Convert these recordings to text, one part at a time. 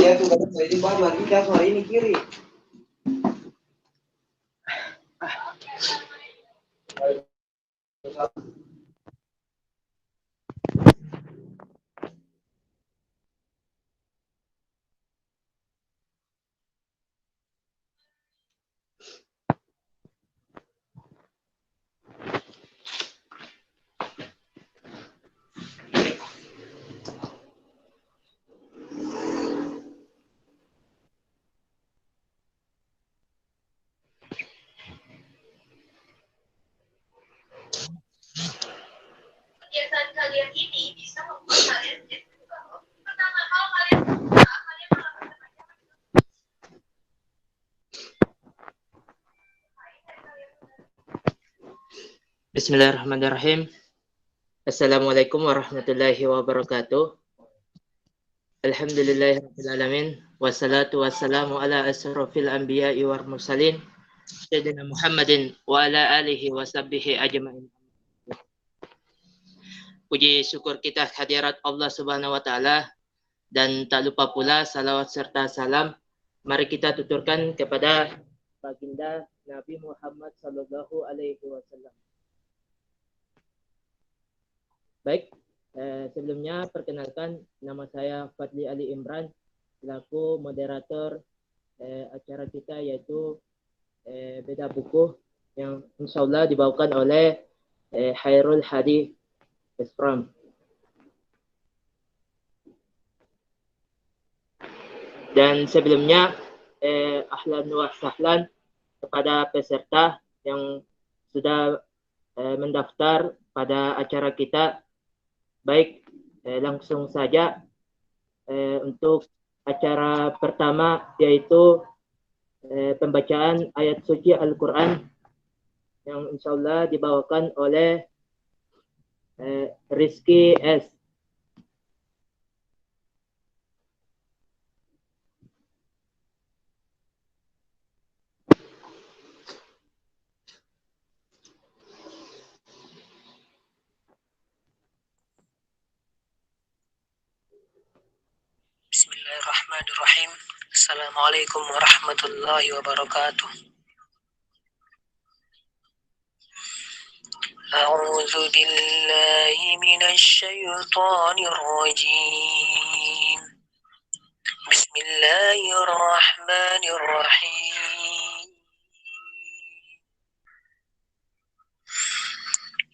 Ya tuh kan ini baru kita suara ini kiri. Kegiatan kalian ini bisa membuat kalian menjadi lebih baik. Pertama, kalau kalian berusaha, kalian melakukan Bismillahirrahmanirrahim. Assalamualaikum warahmatullahi wabarakatuh. Alhamdulillahirabbil alamin wassalatu wassalamu ala asrofil anbiya'i wal mursalin sayyidina Muhammadin wa ala alihi wa sahbihi ajmain. Puji syukur kita kehadirat Allah Subhanahu wa taala dan tak lupa pula salawat serta salam mari kita tuturkan kepada baginda Nabi Muhammad sallallahu alaihi wasallam. Baik, sebelumnya perkenalkan nama saya Fadli Ali Imran selaku moderator acara kita yaitu Beda Buku yang insyaallah dibawakan oleh Khairul Hadi Espram. Dan sebelumnya ahlan wa sahlan kepada peserta yang sudah mendaftar pada acara kita. Baik, langsung saja untuk acara pertama yaitu pembacaan ayat suci Al-Quran yang insyaallah dibawakan oleh Rizky S. Bismillahirrahmanirrahim. Assalamualaikum warahmatullahi wabarakatuh. A'udzu billahi minasy syaithanir rajim. Bismillahirrahmanirrahim.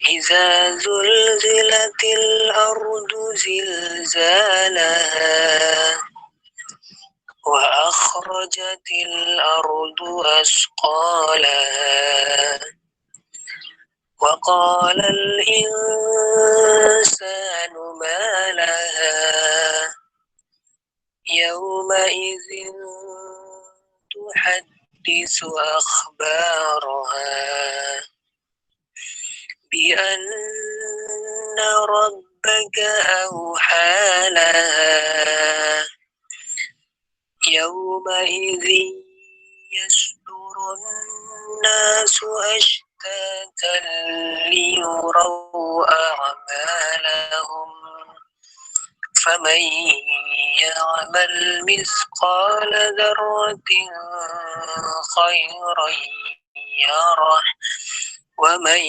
Iza zulzilatil ardu zilzalaha وأخرجت الأرض أثقالها وقال الإنسان ما لها يومئذ تحدث أخبارها بأن ربك أوحى لها يومئذ يصدر الناس أشتاتا ليروا أعمالهم فمن يعمل مثقال ذرة خيرا يره ومن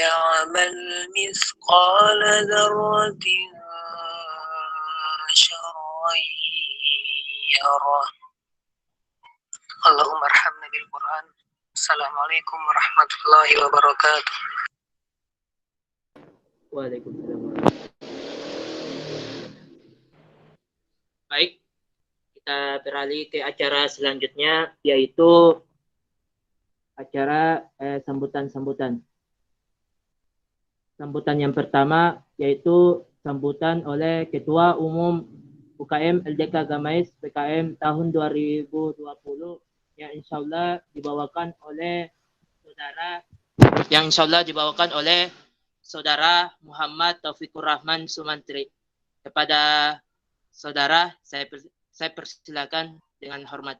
يعمل مثقال ذرة شرا يره. اللهم ارحمنا بالقرآن. Assalamualaikum warahmatullahi wabarakatuh. Waalaikumsalam. Baik, kita beralih ke acara selanjutnya, yaitu acara sambutan-sambutan. Sambutan yang pertama yaitu sambutan oleh Ketua Umum UKM LDK Gamais PKM tahun 2020 yang insya Allah dibawakan oleh Saudara Muhammad Taufikur Rahman Sumantri. Kepada saudara, saya persilakan dengan hormat.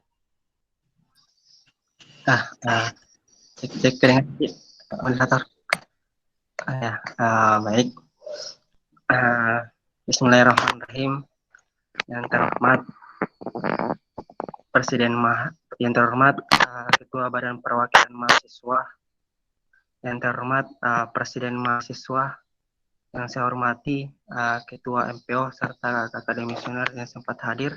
Cek moderator. Baik. Bismillahirrahmanirrahim. Yang terhormat yang terhormat Ketua Badan Perwakilan Mahasiswa, yang terhormat Presiden Mahasiswa, yang saya hormati Ketua MPO serta kakak demisioner yang sempat hadir.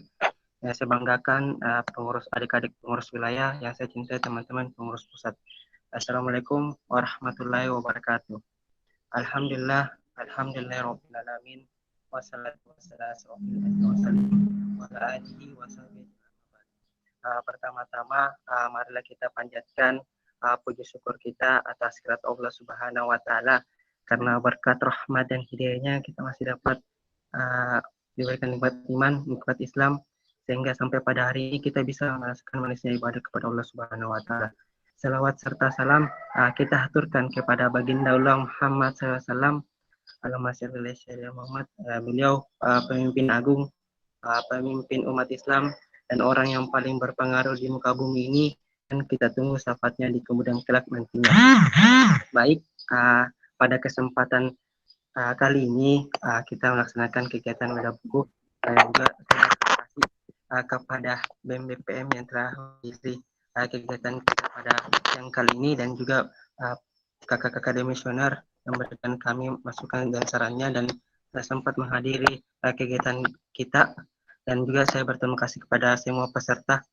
Yang saya banggakan pengurus adik-adik pengurus wilayah, yang saya cintai teman-teman pengurus pusat. Assalamualaikum warahmatullahi wabarakatuh. Alhamdulillahirabbil alamin. Wassalatu wassalamu ala alihi washabihi. Pertama-tama marilah kita panjatkan puji syukur kita atas kehadirat Allah Subhanahu wa taala, karena berkat rahmat dan hidayahnya kita masih dapat diberikan nikmat iman, nikmat Islam, sehingga sampai pada hari ini kita bisa merasakan manisnya ibadah kepada Allah Subhanahu wa taala. Salawat serta salam kita haturkan kepada baginda Allah Muhammad SAW. Allahumma shalli ala Muhammad. Beliau pemimpin agung, pemimpin umat Islam, dan orang yang paling berpengaruh di muka bumi ini, dan kita tunggu syafaatnya di kemudian kelak nantinya. Baik, pada kesempatan kali ini kita melaksanakan kegiatan wadah buku, dan juga terima kasih kepada BEM BPM yang telah mengisi kegiatan kita pada yang kali ini, dan juga kakak-kakak demisioner yang memberikan kami masukan dan sarannya, dan sempat menghadiri kegiatan kita. Dan juga saya berterima kasih kepada semua peserta,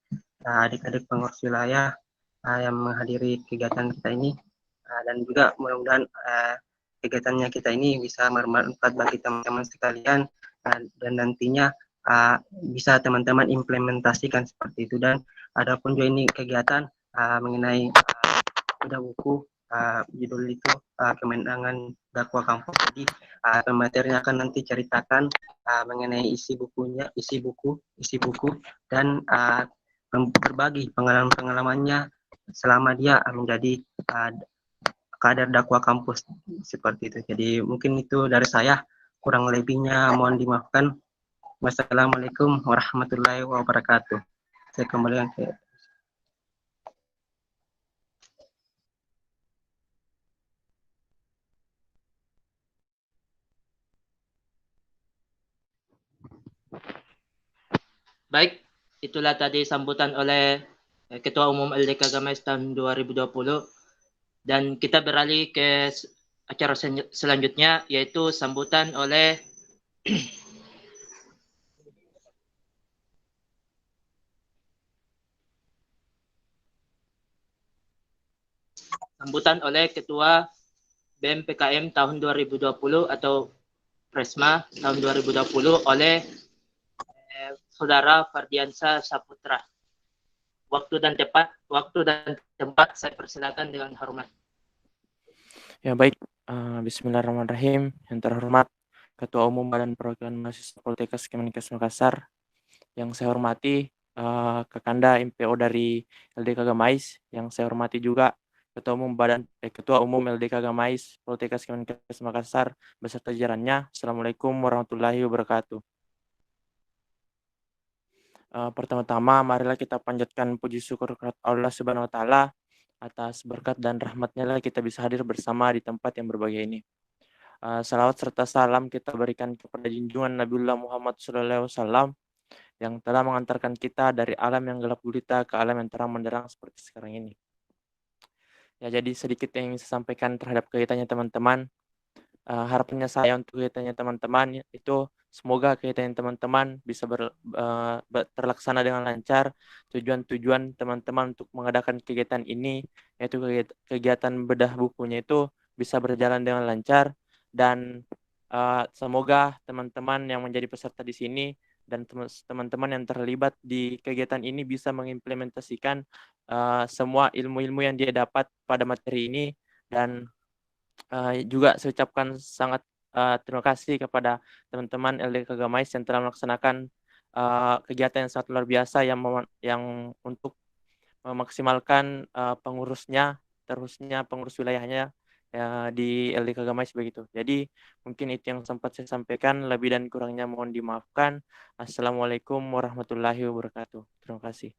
adik-adik pengurus wilayah yang menghadiri kegiatan kita ini, dan juga mudah-mudahan kegiatannya kita ini bisa bermanfaat bagi teman-teman sekalian, dan nantinya bisa teman-teman implementasikan seperti itu. Dan adapun juga ini kegiatan mengenai wadah buku, judul itu kemenangan dakwah kampus. Jadi pematerinya akan nanti ceritakan mengenai isi buku, dan berbagi pengalaman-pengalamannya selama dia menjadi kader dakwah kampus seperti itu. Jadi mungkin itu dari saya, kurang lebihnya mohon dimaafkan. Wassalamualaikum warahmatullahi wabarakatuh. Saya kembalikan ke Baik, itulah tadi sambutan oleh Ketua Umum LDK Gamais tahun 2020. Dan kita beralih ke acara selanjutnya, yaitu sambutan oleh Ketua BEM PKM tahun 2020 atau Presma tahun 2020 oleh Saudara Fardiansa Saputra. Waktu dan tempat saya persilakan dengan hormat. Ya baik, Bismillahirrahmanirrahim. Yang terhormat Ketua Umum Badan Perwakilan Mahasiswa Poltekkes Kemenkes Makassar, yang saya hormati Kakanda MPO dari LDK Gamais, yang saya hormati juga Ketua Umum LDK Gamais Poltekkes Kemenkes Makassar beserta jajarannya. Assalamualaikum warahmatullahi wabarakatuh. Pertama-tama marilah kita panjatkan puji syukur kepada Allah Subhanahu wa taala atas berkat dan rahmatnya lah kita bisa hadir bersama di tempat yang berbahagia ini. Salawat serta salam kita berikan kepada junjungan Nabiullah Muhammad SAW yang telah mengantarkan kita dari alam yang gelap gulita ke alam yang terang menderang seperti sekarang ini. Ya, jadi sedikit yang ingin saya sampaikan terhadap kegiatannya teman-teman. Harapannya saya untuk kegiatannya teman-teman itu semoga kegiatan teman-teman bisa terlaksana dengan lancar. Tujuan-tujuan teman-teman untuk mengadakan kegiatan ini yaitu kegiatan bedah bukunya itu bisa berjalan dengan lancar, dan semoga teman-teman yang menjadi peserta di sini dan teman-teman yang terlibat di kegiatan ini bisa mengimplementasikan semua ilmu-ilmu yang dia dapat pada materi ini. Dan juga saya ucapkan sangat terima kasih kepada teman-teman LDK Gamais yang telah melaksanakan kegiatan yang sangat luar biasa yang untuk memaksimalkan pengurusnya, terusnya pengurus wilayahnya di LDK Gamais begitu. Jadi mungkin itu yang sempat saya sampaikan, lebih dan kurangnya mohon dimaafkan. Assalamualaikum warahmatullahi wabarakatuh. Terima kasih.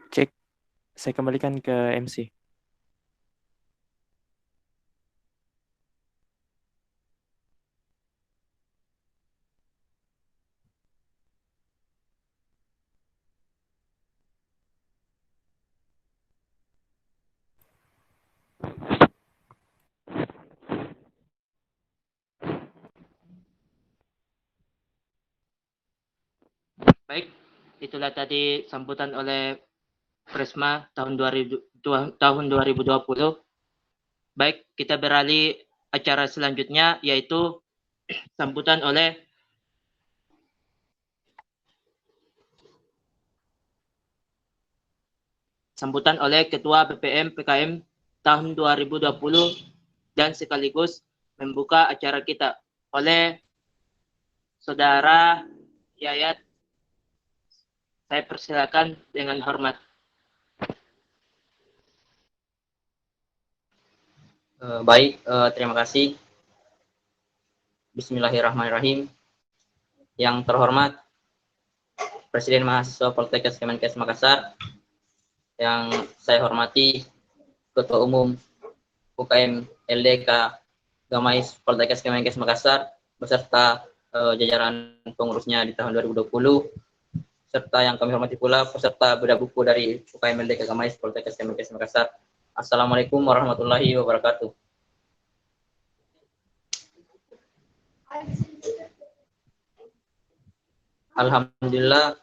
Cek, saya kembalikan ke MC. Baik, itulah tadi sambutan oleh Prisma tahun 2020. Baik, kita beralih acara selanjutnya yaitu sambutan oleh Ketua BPM PKM tahun 2020 dan sekaligus membuka acara kita oleh Saudara Yayat. Saya persilakan dengan hormat. Baik, terima kasih. Bismillahirrahmanirrahim. Yang terhormat Presiden Mahasiswa Poltekkes Kemenkes Makassar, yang saya hormati Ketua Umum UKM LDK Gamais Poltekkes Kemenkes Makassar beserta jajaran pengurusnya di tahun 2020, serta yang kami hormati pula peserta bedah buku dari UKM LDK Gamais Poltekkes Kemenkes Makassar. Assalamualaikum warahmatullahi wabarakatuh. Alhamdulillah,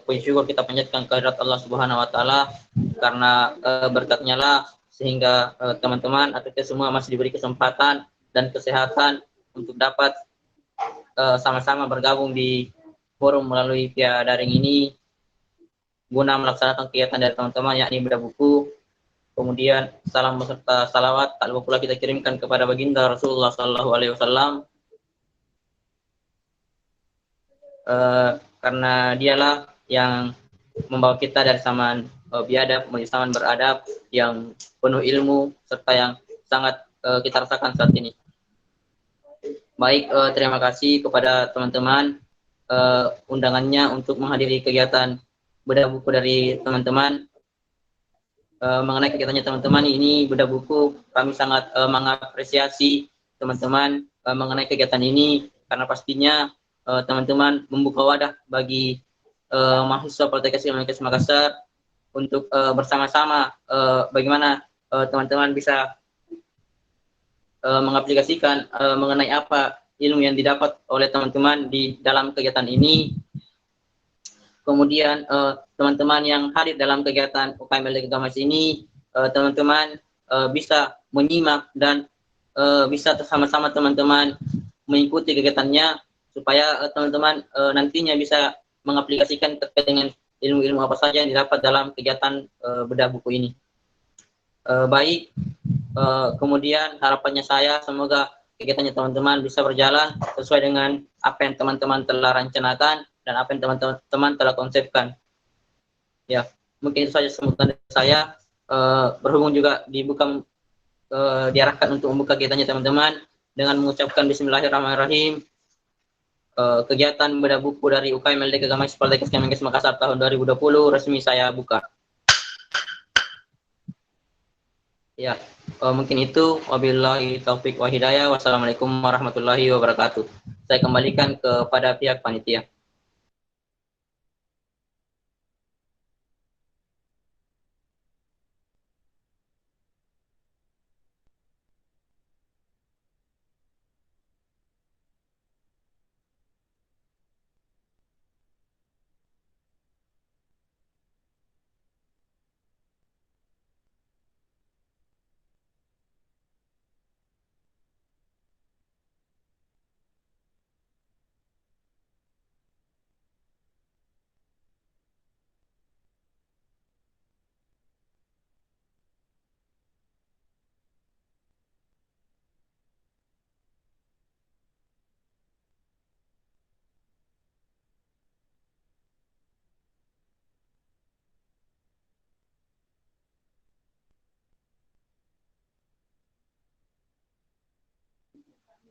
puji syukur kita panjatkan kehadirat Allah Subhanahu wa taala karena berkatnya lah sehingga teman-teman atau kita semua masih diberi kesempatan dan kesehatan untuk dapat sama-sama bergabung di forum melalui via daring ini guna melaksanakan kegiatan dari teman-teman, yakni bedah buku. Kemudian salam beserta salawat tak lupa pula kita kirimkan kepada baginda Rasulullah SAW, karena dialah yang membawa kita dari zaman biadab menuju zaman beradab yang penuh ilmu serta yang sangat kita rasakan saat ini. Baik, terima kasih kepada teman-teman undangannya untuk menghadiri kegiatan bedah buku dari teman-teman. Mengenai kegiatannya teman-teman ini bedah buku, kami sangat mengapresiasi teman-teman mengenai kegiatan ini karena pastinya teman-teman membuka wadah bagi mahasiswa Poltekkes Kemenkes Makassar untuk bersama-sama bagaimana teman-teman bisa mengaplikasikan mengenai apa ilmu yang didapat oleh teman-teman di dalam kegiatan ini. Kemudian teman-teman yang hadir dalam kegiatan UKM LDK Gamais ini, teman-teman bisa menyimak dan bisa bersama-sama teman-teman mengikuti kegiatannya supaya teman-teman nantinya bisa mengaplikasikan terkait dengan ilmu-ilmu apa saja yang didapat dalam kegiatan bedah buku ini. Kemudian harapannya saya semoga kegiatannya teman-teman bisa berjalan sesuai dengan apa yang teman-teman telah rencanakan dan apa yang teman-teman telah konsepkan. Ya, mungkin itu saja sambutan dari saya. Berhubung juga diarahkan untuk membuka kegiatannya teman-teman dengan mengucapkan Bismillahirrahmanirrahim. Kegiatan bedah buku dari UKM LDK Gamais Poltekkes Kemenkes Makassar tahun 2020 resmi saya buka. Ya, mungkin itu. Wabillahi taufik wa hidayah. Wassalamualaikum warahmatullahi wabarakatuh. Saya kembalikan kepada pihak panitia.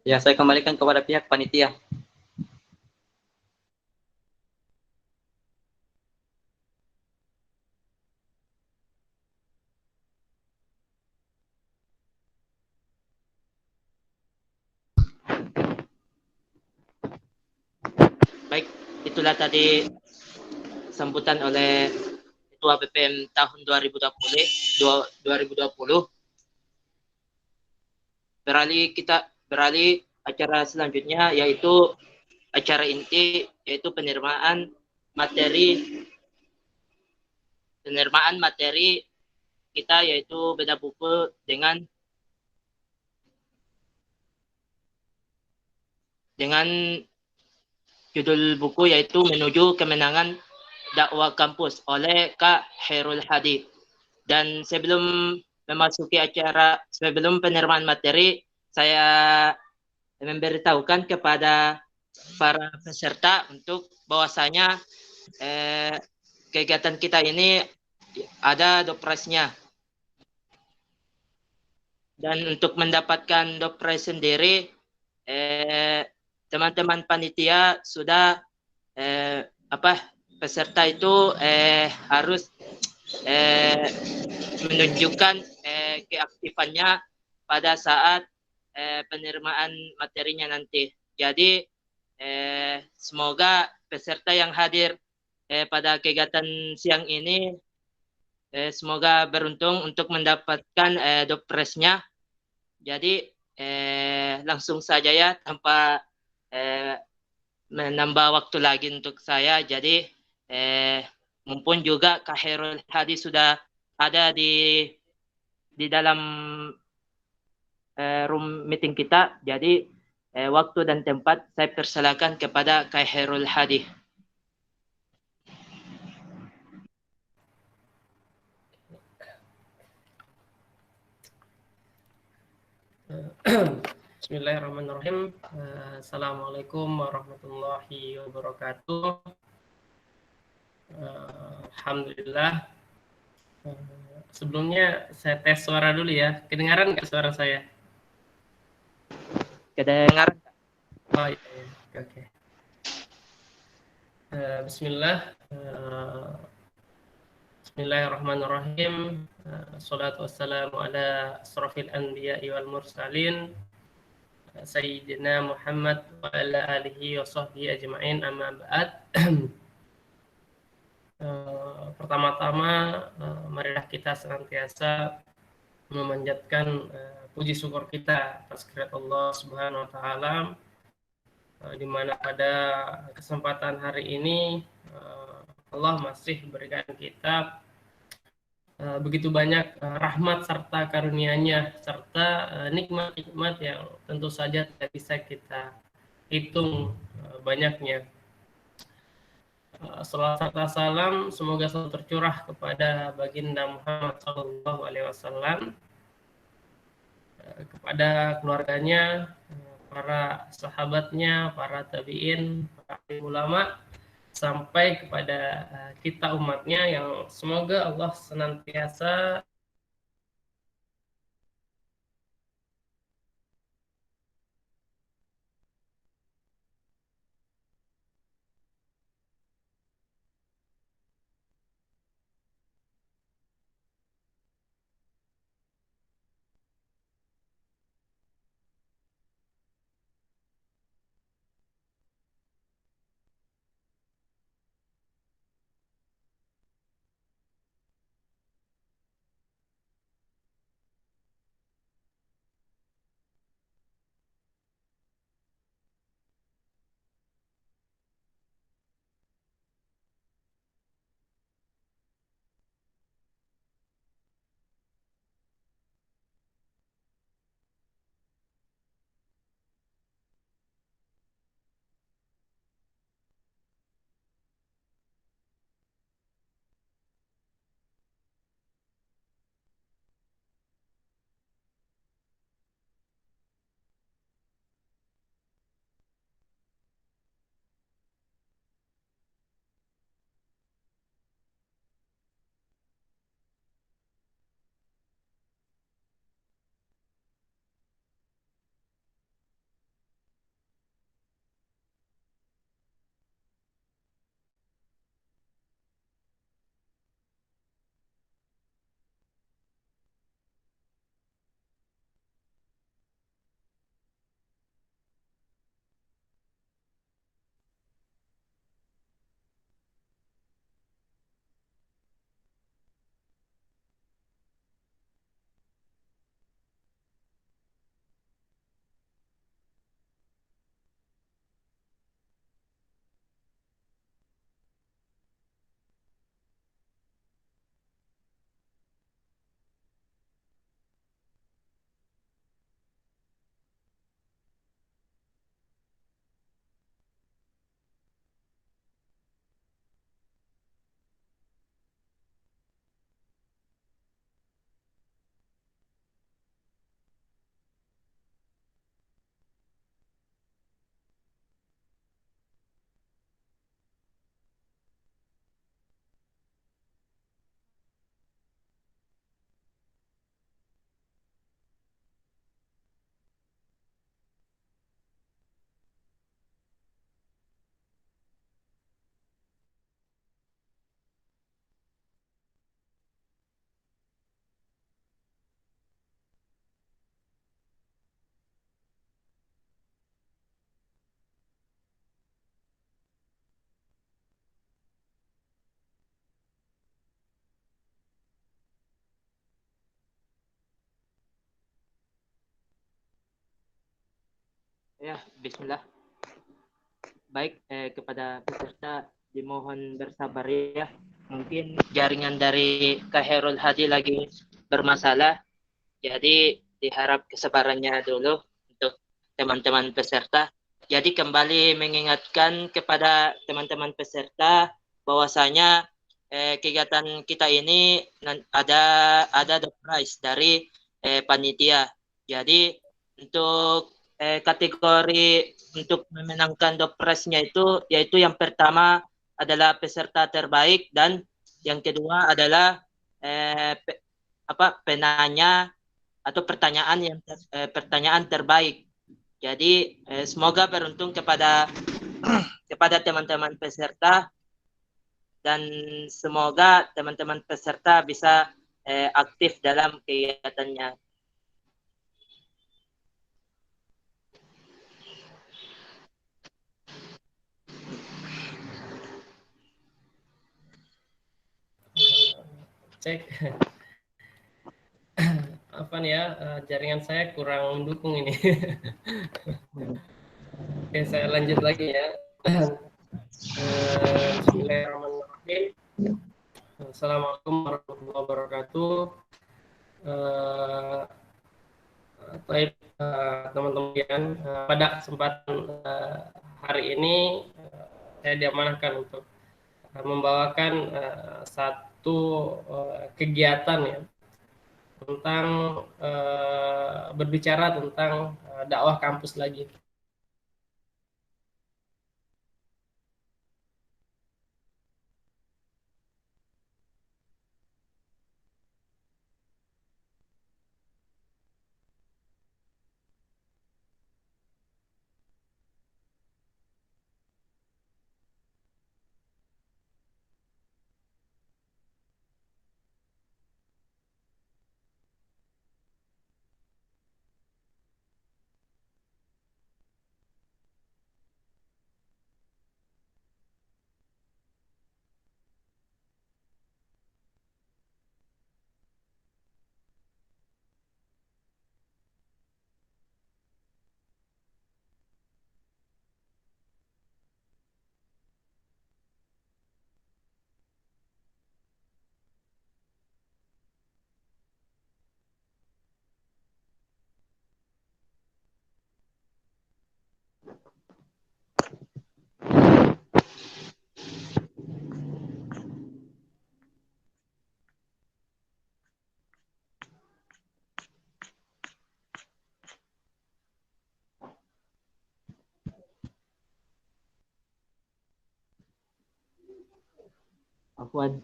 Ya, saya kembalikan kepada pihak panitia. Baik, itulah tadi sambutan oleh Ketua BPM tahun 2020. Beralih acara selanjutnya, yaitu acara inti, yaitu penerimaan materi kita, yaitu bedah buku dengan judul buku yaitu Menuju Kemenangan Dakwah Kampus oleh Kak Khairul Hadi. Dan sebelum penerimaan materi, saya memberitahukan kepada para peserta untuk bahwasanya kegiatan kita ini ada dopresnya. Dan untuk mendapatkan dopres sendiri, teman-teman panitia sudah peserta itu harus menunjukkan keaktifannya pada saat penerimaan materinya nanti. Jadi semoga peserta yang hadir pada kegiatan siang ini semoga beruntung untuk mendapatkan dopresnya. Jadi langsung saja ya, tanpa menambah waktu lagi untuk saya. Jadi mumpun juga Kak Khairul Hadi sudah ada di dalam room meeting kita. Jadi waktu dan tempat saya persilakan kepada Kak Khairul Hadi. Bismillahirrahmanirrahim. Assalamualaikum warahmatullahi wabarakatuh. Alhamdulillah. Sebelumnya saya tes suara dulu ya. Kedengaran nggak suara saya? Kedengaran. Oh iya. Oke. Bismillahirrahmanirrahim. Assalatu wassalamu ala asrafil anbiya'i wal mursalin Sayyidina Muhammad wa ala alihi wa sahbihi ajma'in, amma ba'd. Pertama-tama marilah kita senantiasa memanjatkan puji syukur kita atas kehadirat Allah Subhanahu wa taala, di mana pada kesempatan hari ini Allah masih berikan kita begitu banyak rahmat serta karunia-Nya, serta nikmat-nikmat yang tentu saja tidak bisa kita hitung banyaknya. Salawat serta salam semoga selalu tercurah kepada baginda Muhammad Sallallahu Alaihi Wasallam, kepada keluarganya, para sahabatnya, para tabiin, para ulama, sampai kepada kita umatnya, yang semoga Allah senantiasa Ya, bismillah. Baik, kepada peserta dimohon bersabar ya. Mungkin jaringan dari Kak Herul Hadi lagi bermasalah. Jadi diharap kesabarannya dulu untuk teman-teman peserta. Jadi kembali mengingatkan kepada teman-teman peserta bahwasanya kegiatan kita ini ada the prize dari panitia. Jadi untuk kategori untuk memenangkan door prize-nya itu yaitu yang pertama adalah peserta terbaik dan yang kedua adalah penanya atau pertanyaan terbaik. Jadi semoga beruntung kepada teman-teman peserta dan semoga teman-teman peserta bisa aktif dalam kegiatannya. cek apa nih ya, jaringan saya kurang mendukung ini. Oke, saya lanjut lagi ya. Bismillahirrahmanirrahim. Assalamualaikum warahmatullahi wabarakatuh. Baik teman-teman, pada kesempatan hari ini saya diamanahkan untuk membawakan satu kegiatan ya tentang berbicara tentang dakwah kampus lagi. Afwan,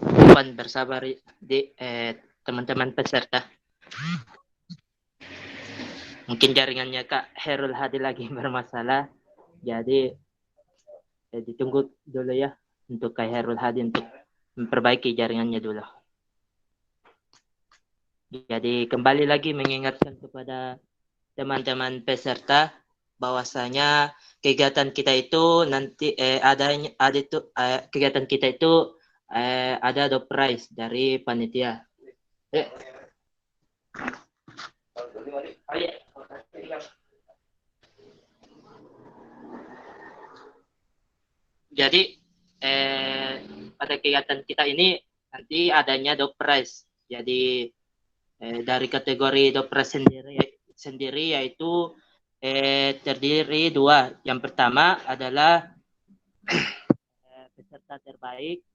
Afwan bersabar teman-teman peserta. Mungkin jaringannya Kak Herul Hadi lagi bermasalah, jadi ditunggu dulu ya untuk Kak Herul Hadi untuk memperbaiki jaringannya dulu. Jadi kembali lagi mengingatkan kepada teman-teman peserta bahwasanya kegiatan kita itu nanti kegiatan kita itu ada door prize dari panitia. Jadi pada kegiatan kita ini nanti adanya door prize. Jadi dari kategori door prize sendiri yaitu terdiri dua. Yang pertama adalah peserta terbaik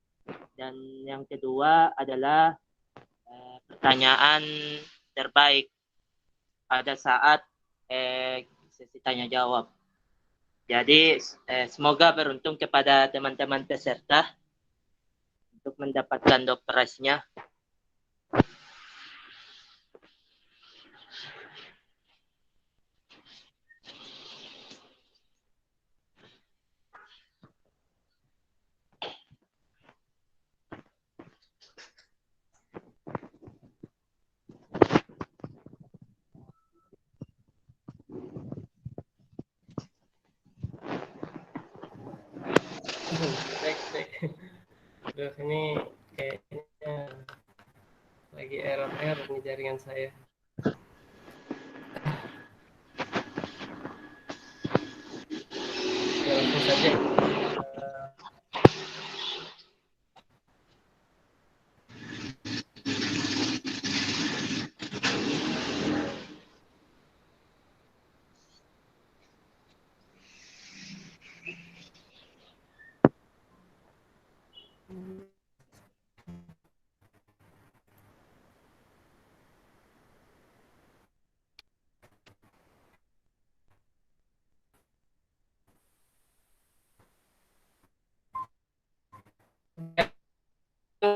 dan yang kedua adalah pertanyaan terbaik pada saat sesi tanya jawab. Jadi semoga beruntung kepada teman-teman peserta untuk mendapatkan door prize-nya. Cek. Aduh, ini kayaknya lagi error nih jaringan saya. Ya, langsung saja.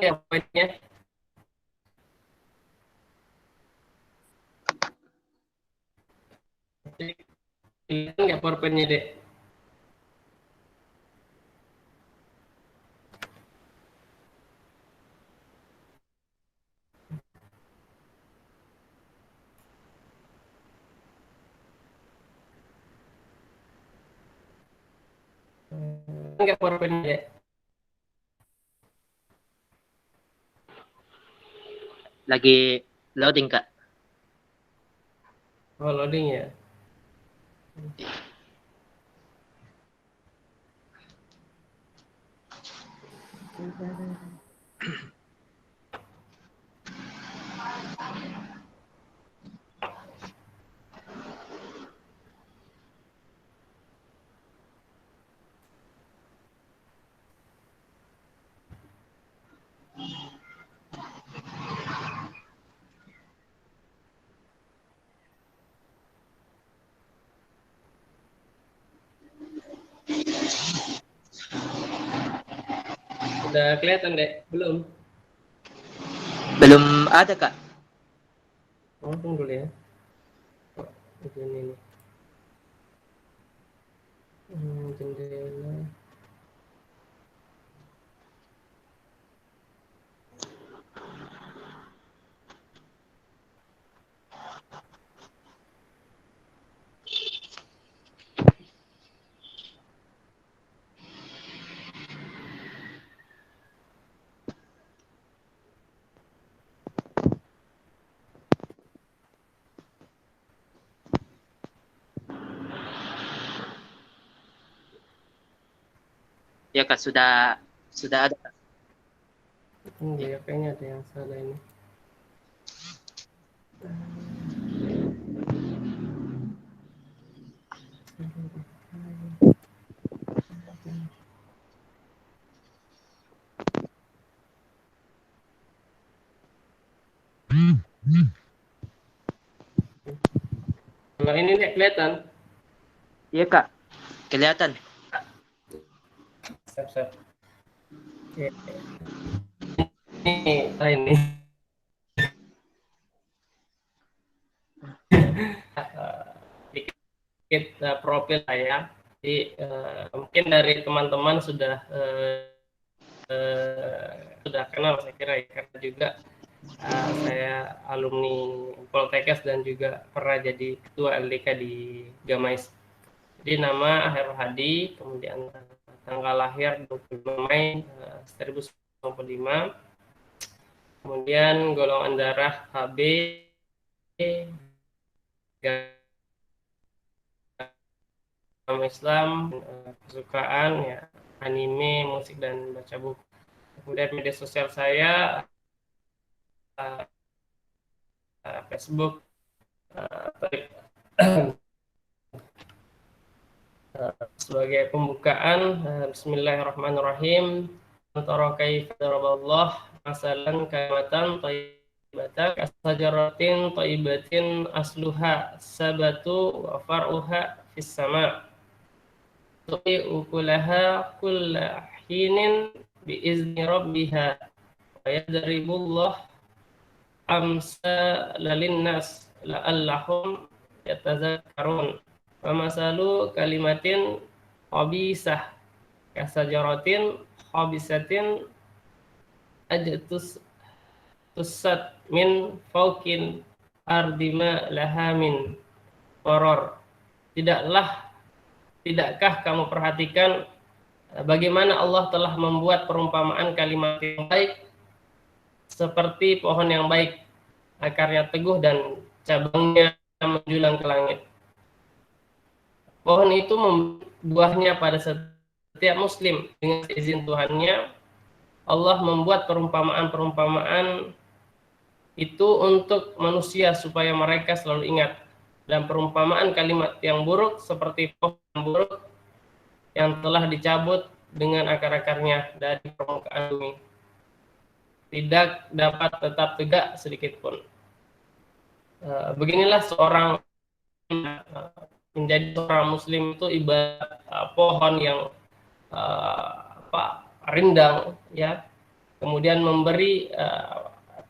Ya, poinnya. Kelihatan nggak PowerPoint-nya, Dek? Nggak PowerPoint-nya, Dek? Lagi loading, Kak. Oh, loading ya. Udah kelihatan deh? Belum? Belum ada, Kak. Oh, tunggu dulu ya. Ini nih. Jendela. Ya, Kak, sudah ada, Kak. Tunggu ya, kayaknya ada yang salah ini. Kalau ini nih kelihatan. Iya, Kak. Kelihatan. Siap. Oke. Ini. Dikit profil saya. Jadi mungkin dari teman-teman sudah kenal saya kira ya, karena juga saya alumni Poltekkes dan juga pernah jadi ketua LDK di Gamais. Jadi nama Herul Hadi, kemudian tanggal lahir 25 Mei 1995, kemudian golongan darah HB, agama Islam, kesukaan ya anime, musik dan baca buku. Kemudian media sosial saya Facebook, sebagai pembukaan. Bismillahirrahmanirrahim. Tara kaifa daraballah masalan kalimatan thayyibatan kasajaratin thayyibatin asluha sabatu wa far'uha fis sama' tu'i ukulaha kulla hinin biizni rabbiha wa yadribullah amsa lalinnas la'allahum yatazakkarun. Wa masalu kalimatin khabisah kasajaratin khabisatin ajtus tusat min fauqin ardima laha min qoror. Tidakkah kamu perhatikan bagaimana Allah telah membuat perumpamaan kalimat yang baik seperti pohon yang baik, akarnya teguh dan cabangnya menjulang ke langit. Pohon itu membuahnya pada setiap muslim dengan izin Tuhannya. Allah membuat perumpamaan-perumpamaan itu untuk manusia supaya mereka selalu ingat. Dan perumpamaan kalimat yang buruk seperti pohon yang buruk yang telah dicabut dengan akar-akarnya dari permukaan bumi, tidak dapat tetap tegak sedikit pun. Beginilah seorang menjadi seorang muslim itu ibarat pohon yang rindang ya, kemudian memberi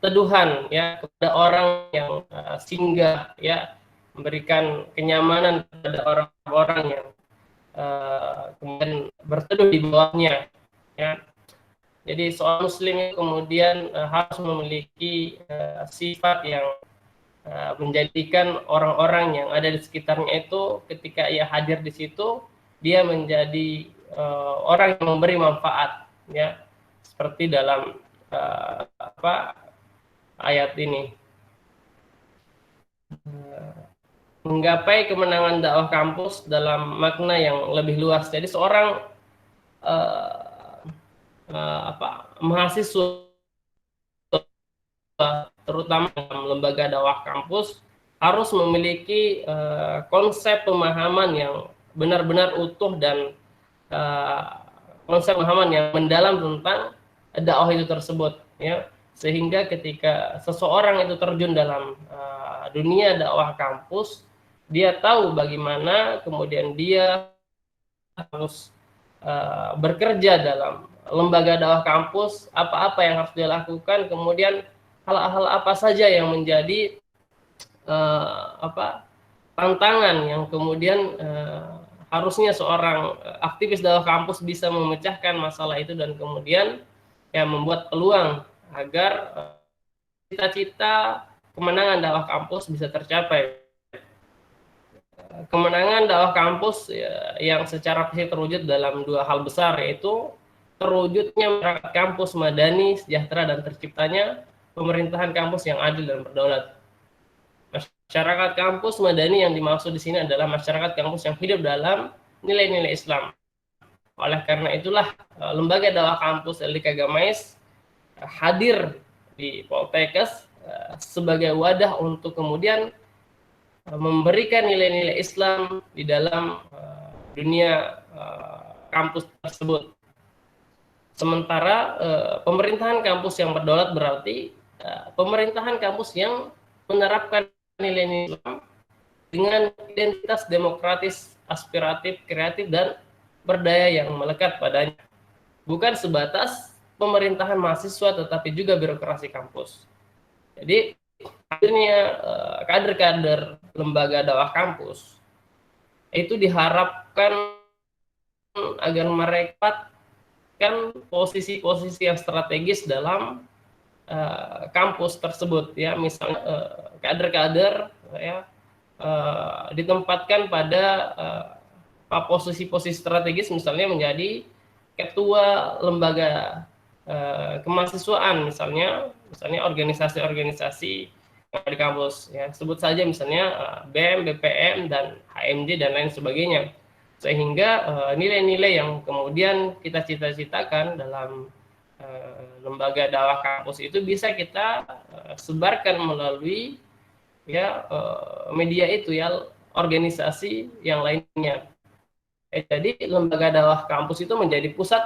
teduhan ya kepada orang yang singgah ya, memberikan kenyamanan kepada orang-orang yang kemudian berteduh di bawahnya ya. Jadi seorang muslim kemudian harus memiliki sifat yang menjadikan orang-orang yang ada di sekitarnya itu ketika ia hadir di situ dia menjadi orang yang memberi manfaat ya, seperti dalam ayat ini. Menggapai kemenangan dakwah kampus dalam makna yang lebih luas. Jadi seorang mahasiswa terutama dalam lembaga dakwah kampus harus memiliki konsep pemahaman yang benar-benar utuh dan konsep pemahaman yang mendalam tentang dakwah itu tersebut ya, sehingga ketika seseorang itu terjun dalam dunia dakwah kampus, dia tahu bagaimana kemudian dia harus bekerja dalam lembaga dakwah kampus, apa-apa yang harus dilakukan, kemudian hal-hal apa saja yang menjadi tantangan yang kemudian harusnya seorang aktivis dakwah kampus bisa memecahkan masalah itu dan kemudian ya membuat peluang agar cita-cita kemenangan dakwah kampus bisa tercapai. Kemenangan dakwah kampus ya, yang secara fisik terwujud dalam dua hal besar, yaitu terwujudnya masyarakat kampus madani, sejahtera, dan terciptanya pemerintahan kampus yang adil dan berdaulat. Masyarakat kampus madani yang dimaksud di sini adalah masyarakat kampus yang hidup dalam nilai-nilai Islam. Oleh karena itulah lembaga dakwah kampus LDK Agamais hadir di Poltekkes sebagai wadah untuk kemudian memberikan nilai-nilai Islam di dalam dunia kampus tersebut. Sementara pemerintahan kampus yang berdaulat berarti pemerintahan kampus yang menerapkan nilai-nilai Islam dengan identitas demokratis, aspiratif, kreatif, dan berdaya yang melekat padanya. Bukan sebatas pemerintahan mahasiswa, tetapi juga birokrasi kampus. Jadi, akhirnya kader-kader lembaga dakwah kampus itu diharapkan agar mereka kan posisi-posisi yang strategis dalam kampus tersebut, ya, misalnya kader-kader ya ditempatkan pada posisi-posisi strategis, misalnya menjadi ketua lembaga kemahasiswaan, misalnya organisasi-organisasi di kampus, ya, sebut saja misalnya BEM, BPM, dan HMJ dan lain sebagainya, sehingga nilai-nilai yang kemudian kita cita-citakan dalam lembaga dakwah kampus itu bisa kita sebarkan melalui ya media itu, ya, organisasi yang lainnya. Jadi lembaga dakwah kampus itu menjadi pusat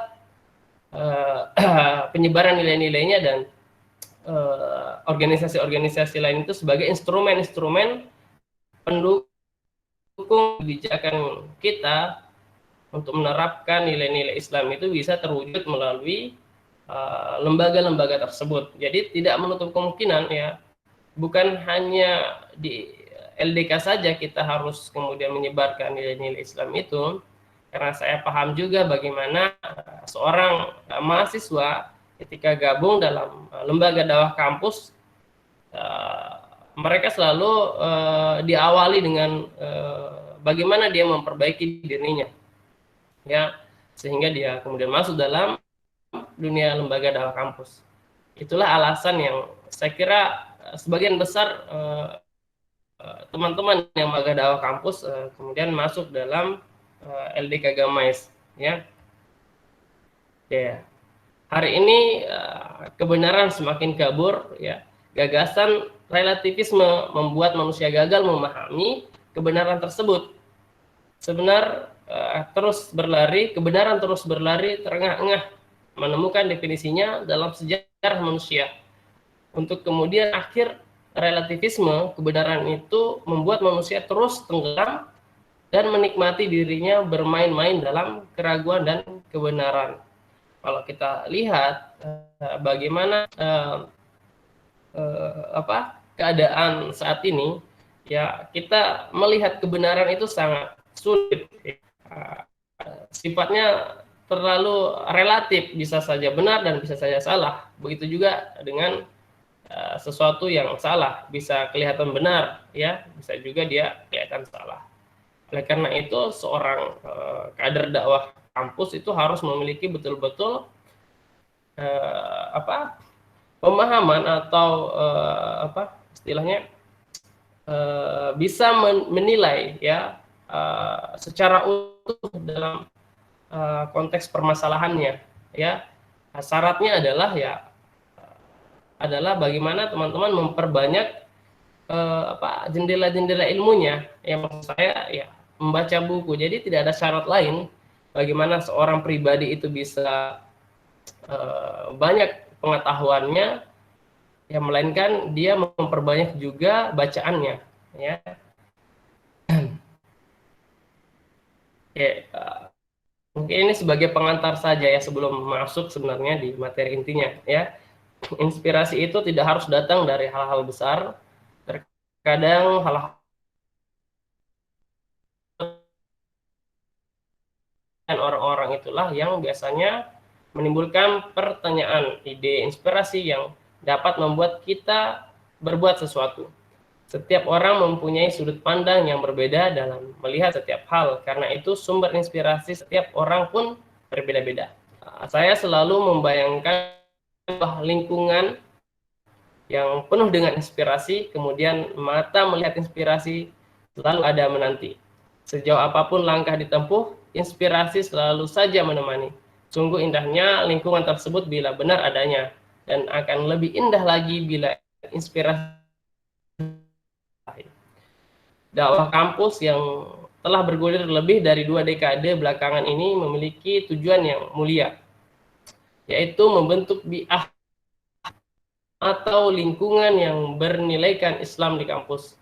penyebaran nilai-nilainya, dan organisasi-organisasi lain itu sebagai instrumen-instrumen pendukung kebijakan kita untuk menerapkan nilai-nilai Islam itu bisa terwujud melalui lembaga-lembaga tersebut. Jadi tidak menutup kemungkinan, ya, bukan hanya di LDK saja kita harus kemudian menyebarkan nilai-nilai Islam itu, karena saya paham juga bagaimana seorang mahasiswa ketika gabung dalam lembaga dakwah kampus, mereka selalu diawali dengan bagaimana dia memperbaiki dirinya, ya, sehingga dia kemudian masuk dalam dunia lembaga dakwah kampus. Itulah alasan yang saya kira sebagian besar teman-teman yang lembaga dakwah kampus kemudian masuk dalam LDK Agamais, ya. Ya. Hari ini kebenaran semakin kabur, ya. Gagasan relativisme membuat manusia gagal memahami kebenaran tersebut. Kebenaran terus berlari terengah-engah menemukan definisinya dalam sejarah manusia. Untuk kemudian akhir relativisme kebenaran itu membuat manusia terus tenggelam dan menikmati dirinya bermain-main dalam keraguan dan kebenaran. Kalau kita lihat bagaimana keadaan saat ini, ya, kita melihat kebenaran itu sangat sulit. Sifatnya terlalu relatif, bisa saja benar dan bisa saja salah. Begitu juga dengan sesuatu yang salah, bisa kelihatan benar, ya, bisa juga dia kelihatan salah. Oleh karena itu, seorang kader dakwah kampus itu harus memiliki betul-betul pemahaman atau istilahnya bisa menilai, ya, secara utuh dalam konteks permasalahannya, ya. Syaratnya adalah bagaimana teman-teman memperbanyak jendela-jendela ilmunya, ya, maksud saya, ya, membaca buku. Jadi tidak ada syarat lain bagaimana seorang pribadi itu bisa banyak pengetahuannya, ya, melainkan dia memperbanyak juga bacaannya, ya. Mungkin ini sebagai pengantar saja ya sebelum masuk sebenarnya di materi intinya ya. Inspirasi itu tidak harus datang dari hal-hal besar. Terkadang hal-hal dan orang-orang itulah yang biasanya menimbulkan pertanyaan, ide, inspirasi yang dapat membuat kita berbuat sesuatu. Setiap orang mempunyai sudut pandang yang berbeda dalam melihat setiap hal, karena itu sumber inspirasi setiap orang pun berbeda-beda. Saya selalu membayangkan lingkungan yang penuh dengan inspirasi, kemudian mata melihat inspirasi selalu ada menanti. Sejauh apapun langkah ditempuh, inspirasi selalu saja menemani. Sungguh indahnya lingkungan tersebut bila benar adanya, dan akan lebih indah lagi bila inspirasi. Dakwah kampus yang telah bergulir lebih dari 2 dekade belakangan ini memiliki tujuan yang mulia, yaitu membentuk bi'ah atau lingkungan yang bernilaikan Islam di kampus.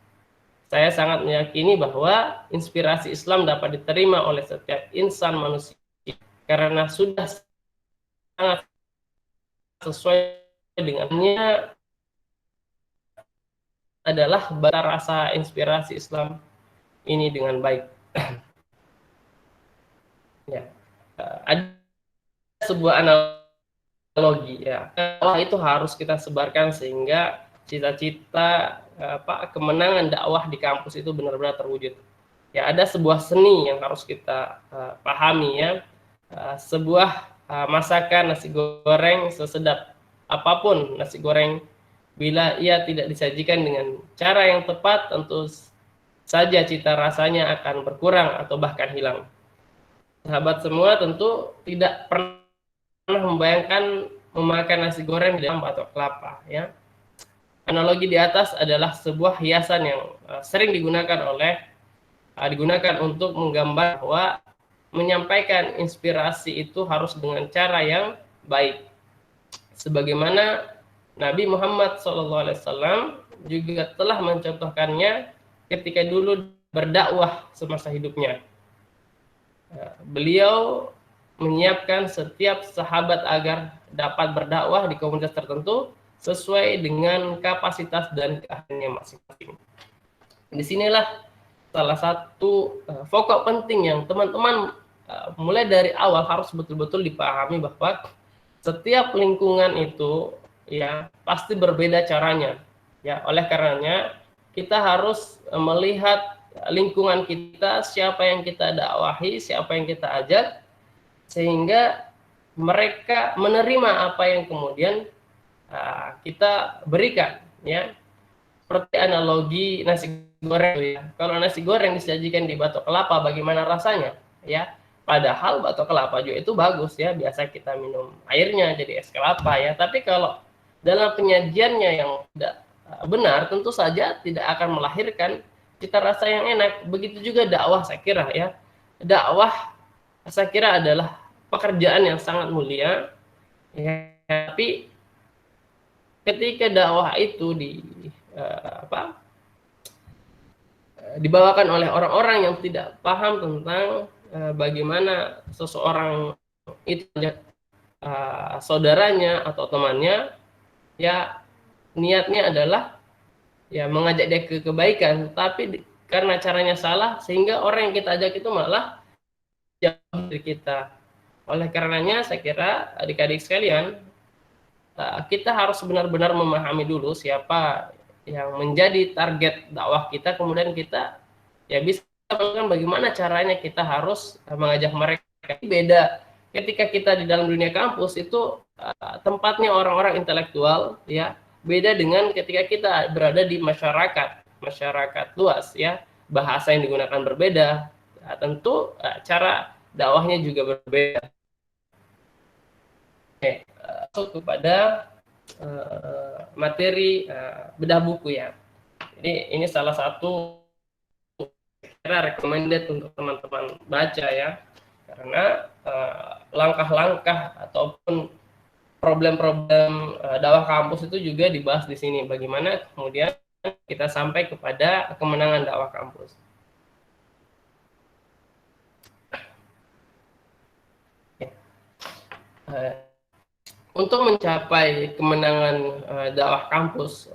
Saya sangat meyakini bahwa inspirasi Islam dapat diterima oleh setiap insan manusia karena sudah sangat sesuai dengannya adalah bara rasa inspirasi Islam ini dengan baik. Ya, ada sebuah analogi ya. Dakwah itu harus kita sebarkan sehingga cita-cita kemenangan dakwah di kampus itu benar-benar terwujud. Ya, ada sebuah seni yang harus kita pahami ya. Sebuah masakan nasi goreng sesedap apapun nasi goreng, bila ia tidak disajikan dengan cara yang tepat, tentu saja cita rasanya akan berkurang atau bahkan hilang. Sahabat semua tentu tidak pernah membayangkan memakan nasi goreng dalam batok kelapa ya. Analogi di atas adalah sebuah hiasan yang sering digunakan untuk menggambar bahwa menyampaikan inspirasi itu harus dengan cara yang baik. Sebagaimana Nabi Muhammad SAW juga telah mencontohkannya ketika dulu berdakwah semasa hidupnya. Beliau menyiapkan setiap sahabat agar dapat berdakwah di komunitas tertentu sesuai dengan kapasitas dan keahliannya masing-masing. Disinilah salah satu pokok penting yang teman-teman mulai dari awal harus betul-betul dipahami bahwa setiap lingkungan itu ya pasti berbeda caranya ya. Oleh karenanya kita harus melihat lingkungan kita, siapa yang kita dakwahi, siapa yang kita ajak, sehingga mereka menerima apa yang kemudian kita berikan ya. Seperti analogi nasi goreng ya. Kalau nasi goreng disajikan di batok kelapa, bagaimana rasanya ya? Padahal batok kelapa juga itu bagus ya, biasa kita minum airnya jadi es kelapa ya. Tapi kalau dalam penyajiannya yang tidak benar, tentu saja tidak akan melahirkan cita rasa yang enak. Begitu juga dakwah, saya kira ya. Dakwah saya kira adalah pekerjaan yang sangat mulia ya, tapi ketika dakwah itu dibawakan oleh orang-orang yang tidak paham tentang bagaimana seseorang itu saudaranya atau temannya, ya niatnya adalah ya mengajak dia ke kebaikan, tapi karena caranya salah sehingga orang yang kita ajak itu malah jauh dari kita. Oleh karenanya saya kira adik-adik sekalian, kita harus benar-benar memahami dulu siapa yang menjadi target dakwah kita, kemudian kita ya bisa melakukan bagaimana caranya kita harus mengajak mereka. Beda ketika kita di dalam dunia kampus itu tempatnya orang-orang intelektual ya, beda dengan ketika kita berada di masyarakat luas ya, bahasa yang digunakan berbeda, tentu cara dakwahnya juga berbeda. Oke, masuk kepada materi bedah buku ya. Jadi ini salah satu kira recommended untuk teman-teman baca ya, karena langkah-langkah ataupun problem-problem dakwah kampus itu juga dibahas di sini. Bagaimana kemudian kita sampai kepada kemenangan dakwah kampus. untuk mencapai kemenangan dakwah kampus,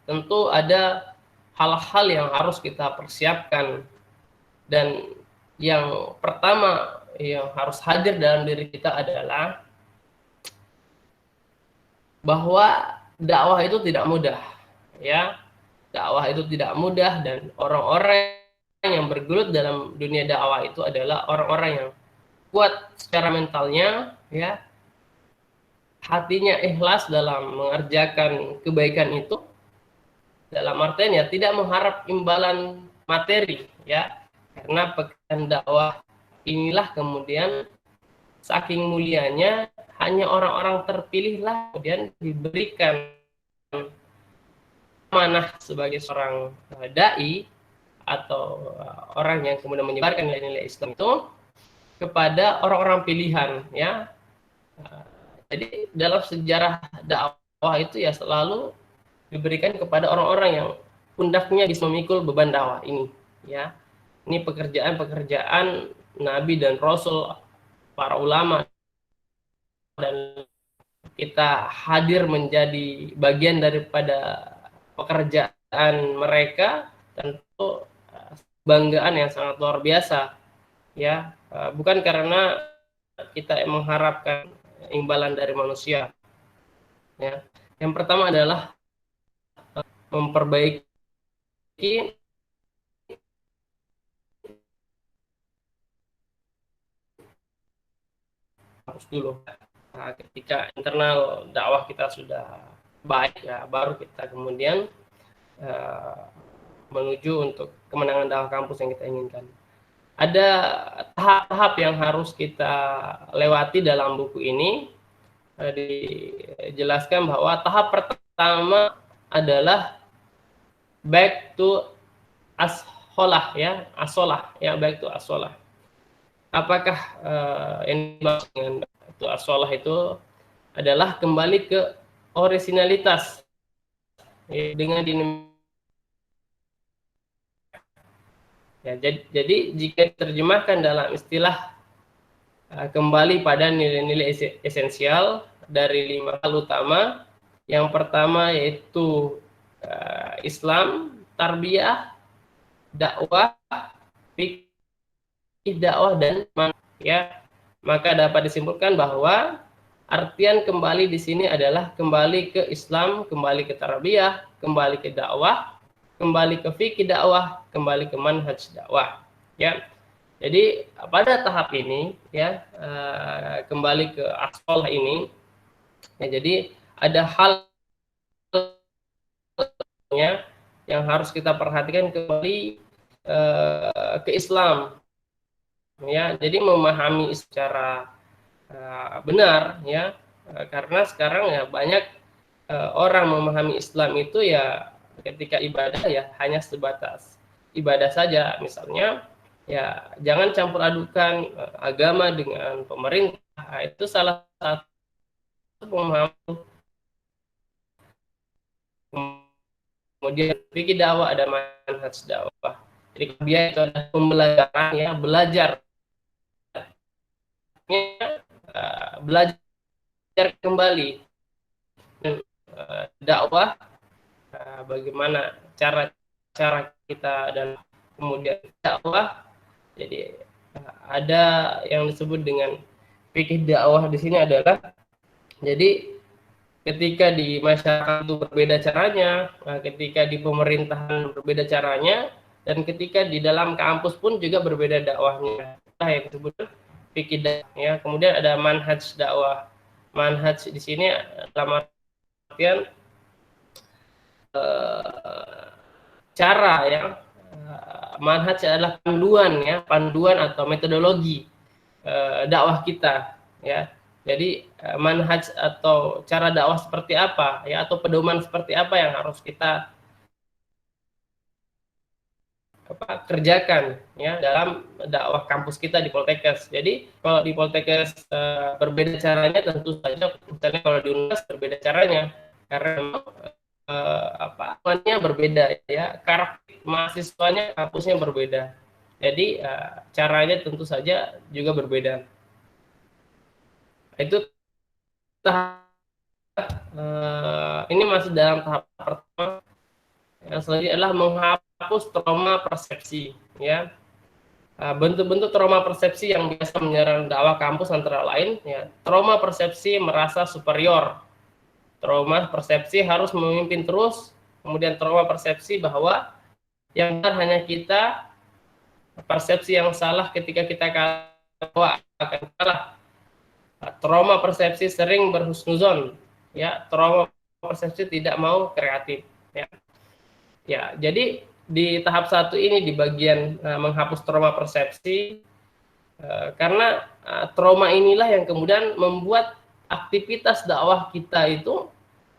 tentu ada hal-hal yang harus kita persiapkan, dan yang pertama yang harus hadir dalam diri kita adalah bahwa dakwah itu tidak mudah, ya. Dakwah itu tidak mudah, dan orang-orang yang bergelut dalam dunia dakwah itu adalah orang-orang yang kuat secara mentalnya, ya, hatinya ikhlas dalam mengerjakan kebaikan itu, dalam artian ya tidak mengharap imbalan materi, ya, karena pekerjaan dakwah inilah kemudian saking mulianya hanya orang-orang terpilih lah kemudian diberikan amanah sebagai seorang dai atau orang yang kemudian menyebarkan nilai-nilai Islam itu kepada orang-orang pilihan, ya. Jadi dalam sejarah dakwah itu ya selalu diberikan kepada orang-orang yang pundaknya bisa memikul beban dakwah ini, ya. Ini pekerjaan-pekerjaan Nabi dan Rasul, para ulama, dan kita hadir menjadi bagian daripada pekerjaan mereka, tentu kebanggaan yang sangat luar biasa, ya. Bukan karena kita mengharapkan imbalan dari manusia, ya. Yang pertama adalah memperbaiki harus dulu. Nah, ketika internal dakwah kita sudah baik, ya, baru kita kemudian menuju untuk kemenangan dakwah kampus yang kita inginkan. Ada tahap-tahap yang harus kita lewati dalam buku ini. Dijelaskan bahwa tahap pertama adalah back to as-sholah, ya, as-sholah, ya, back to as-sholah. Apakah yang dimaksud dengan itu as-sholah itu adalah kembali ke orisinalitas, ya, dengan ya, jadi jika diterjemahkan dalam istilah kembali pada nilai-nilai esensial dari 5 hal utama. Yang pertama yaitu Islam, tarbiyah, dakwah, fikih dakwah, dan ya. Maka dapat disimpulkan bahwa artian kembali di sini adalah kembali ke Islam, kembali ke tarbiyah, kembali ke dakwah, kembali ke fikih dakwah, kembali ke manhaj dakwah, ya. Jadi pada tahap ini, ya, kembali ke as-sholah ini, ya, jadi ada hal yang harus kita perhatikan kembali ke Islam, ya. Jadi memahami secara benar, ya, karena sekarang ya banyak orang memahami Islam itu ya ketika ibadah ya hanya sebatas ibadah saja, misalnya. Ya, jangan campur adukan agama dengan pemerintah. Itu salah satu pemahaman. Kemudian fikih dakwah, ada manhaj dakwah. Jadi dia itu adalah pembelajaran, ya, belajar kembali dakwah, bagaimana cara kita dan kemudian dakwah. Jadi ada yang disebut dengan fikih dakwah di sini adalah, jadi ketika di masyarakat itu berbeda caranya, ketika di pemerintahan berbeda caranya, dan ketika di dalam kampus pun juga berbeda dakwahnya. Nah, yang disebut fikih dakwah, ya. Kemudian ada manhaj dakwah. Manhaj di sini dalam artian cara, ya. Manhaj adalah panduan, ya, panduan atau metodologi dakwah kita, ya. Jadi manhaj atau cara dakwah seperti apa, ya, atau pedoman seperti apa yang harus kita kerjakan, ya, dalam dakwah kampus kita di Poltekkes. Jadi kalau di Poltekkes berbeda caranya, tentu saja misalnya kalau di Unhas berbeda caranya karena apanya berbeda, ya, karakter mahasiswanya, kampusnya berbeda. Jadi caranya tentu saja juga berbeda. Itu ini masih dalam tahap pertama. Yang selanjutnya adalah menghapus trauma persepsi, ya. Bentuk-bentuk trauma persepsi yang biasa menyerang dakwah kampus antara lain, ya, trauma persepsi merasa superior, trauma persepsi harus memimpin terus, kemudian trauma persepsi bahwa yang benar hanya kita, persepsi yang salah ketika kita kalah akan kalah, trauma persepsi sering berhusnuzon, ya, trauma persepsi tidak mau kreatif, ya. Ya, jadi di tahap 1 ini di bagian menghapus trauma persepsi, karena trauma inilah yang kemudian membuat aktivitas dakwah kita itu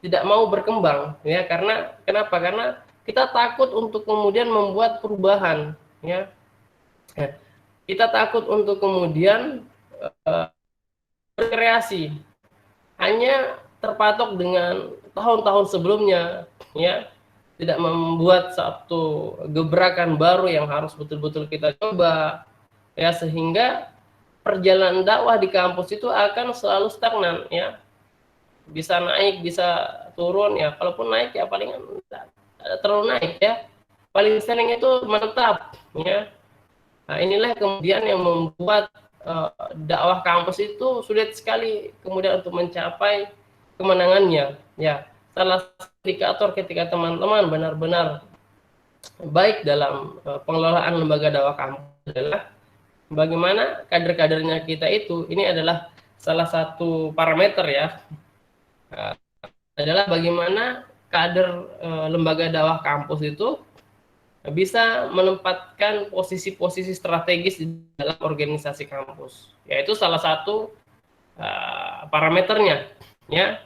tidak mau berkembang, ya. Karena kenapa? Karena kita takut untuk kemudian membuat perubahan, ya. Kita takut untuk kemudian berkreasi, hanya terpatok dengan tahun-tahun sebelumnya, ya. Tidak membuat satu gebrakan baru yang harus betul-betul kita coba, ya, sehingga perjalanan dakwah di kampus itu akan selalu stagnan, ya. Bisa naik, bisa turun, ya. Kalaupun naik ya paling tidak terlalu naik, ya. Paling sering itu menetap, ya. Nah, inilah kemudian yang membuat dakwah kampus itu sulit sekali kemudian untuk mencapai kemenangannya, ya. Salah satu indikator ketika teman-teman benar-benar baik dalam pengelolaan lembaga dakwah kampus adalah bagaimana kader-kadernya kita itu, ini adalah salah satu parameter, ya, adalah bagaimana kader lembaga dakwah kampus itu bisa menempatkan posisi-posisi strategis di dalam organisasi kampus, yaitu salah satu parameternya, ya.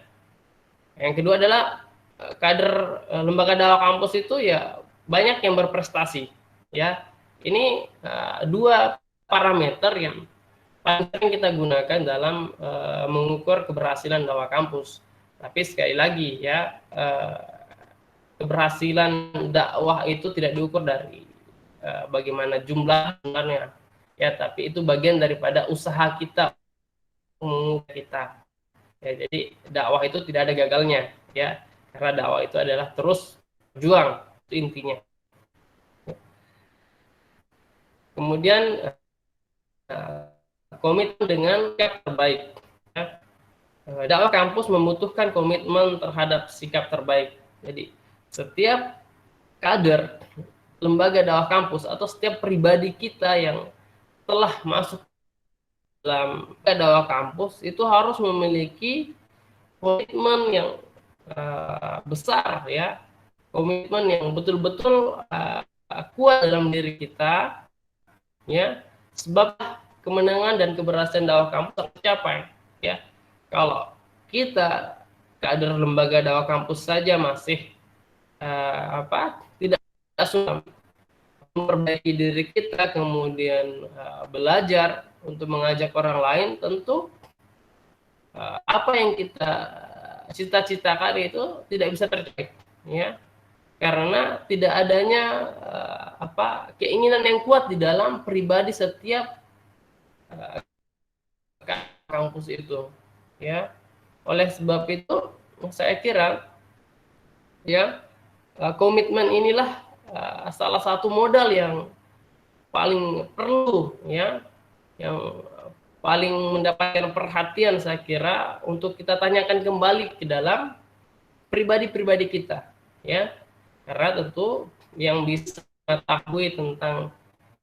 Yang kedua adalah kader lembaga dakwah kampus itu ya banyak yang berprestasi, ya. Ini dua parameter yang paling sering kita gunakan dalam mengukur keberhasilan dakwah kampus. Tapi sekali lagi, ya, keberhasilan dakwah itu tidak diukur dari bagaimana jumlahnya, ya, tapi itu bagian daripada usaha kita, ya. Jadi dakwah itu tidak ada gagalnya, ya, karena dakwah itu adalah terus berjuang, itu intinya. Kemudian komitmen dengan sikap terbaik, ya. Dakwah kampus membutuhkan komitmen terhadap sikap terbaik. Jadi setiap kader lembaga dakwah kampus atau setiap pribadi kita yang telah masuk dalam dakwah kampus itu harus memiliki komitmen yang besar, ya, komitmen yang betul-betul kuat dalam diri kita, ya, sebab kemenangan dan keberhasilan dakwah kampus tercapai, ya. Kalau kita kader lembaga dakwah kampus saja masih tidak sulit memperbaiki diri kita, kemudian belajar untuk mengajak orang lain, tentu apa yang kita cita-citakan itu tidak bisa tercapai, ya, karena tidak adanya keinginan yang kuat di dalam pribadi setiap kampus itu, ya. Oleh sebab itu saya kira, ya, komitmen inilah salah satu modal yang paling perlu, ya, yang paling mendapatkan perhatian saya kira untuk kita tanyakan kembali ke dalam pribadi-pribadi kita, ya. Karena tentu yang bisa mengetahui tentang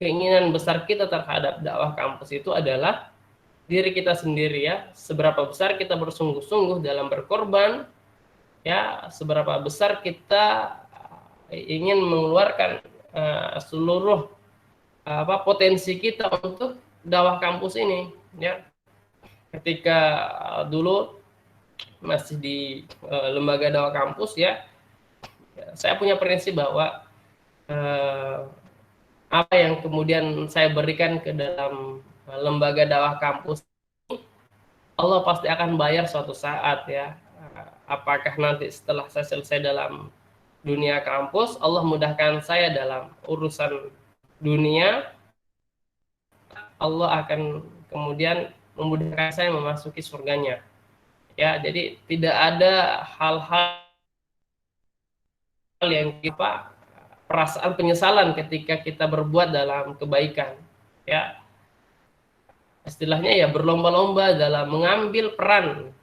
keinginan besar kita terhadap dakwah kampus itu adalah diri kita sendiri, ya. Seberapa besar kita bersungguh-sungguh dalam berkorban, ya, seberapa besar kita ingin mengeluarkan seluruh potensi kita untuk dakwah kampus ini, ya. Ketika dulu masih di lembaga dakwah kampus, ya, saya punya prinsip bahwa apa yang kemudian saya berikan ke dalam lembaga dakwah kampus ini, Allah pasti akan bayar suatu saat, ya. Apakah nanti setelah saya selesai dalam dunia kampus, Allah mudahkan saya dalam urusan dunia, Allah akan kemudian memudahkan saya memasuki surganya, ya. Jadi tidak ada hal-hal yang kita perasaan penyesalan ketika kita berbuat dalam kebaikan, ya. Istilahnya ya berlomba-lomba dalam mengambil peran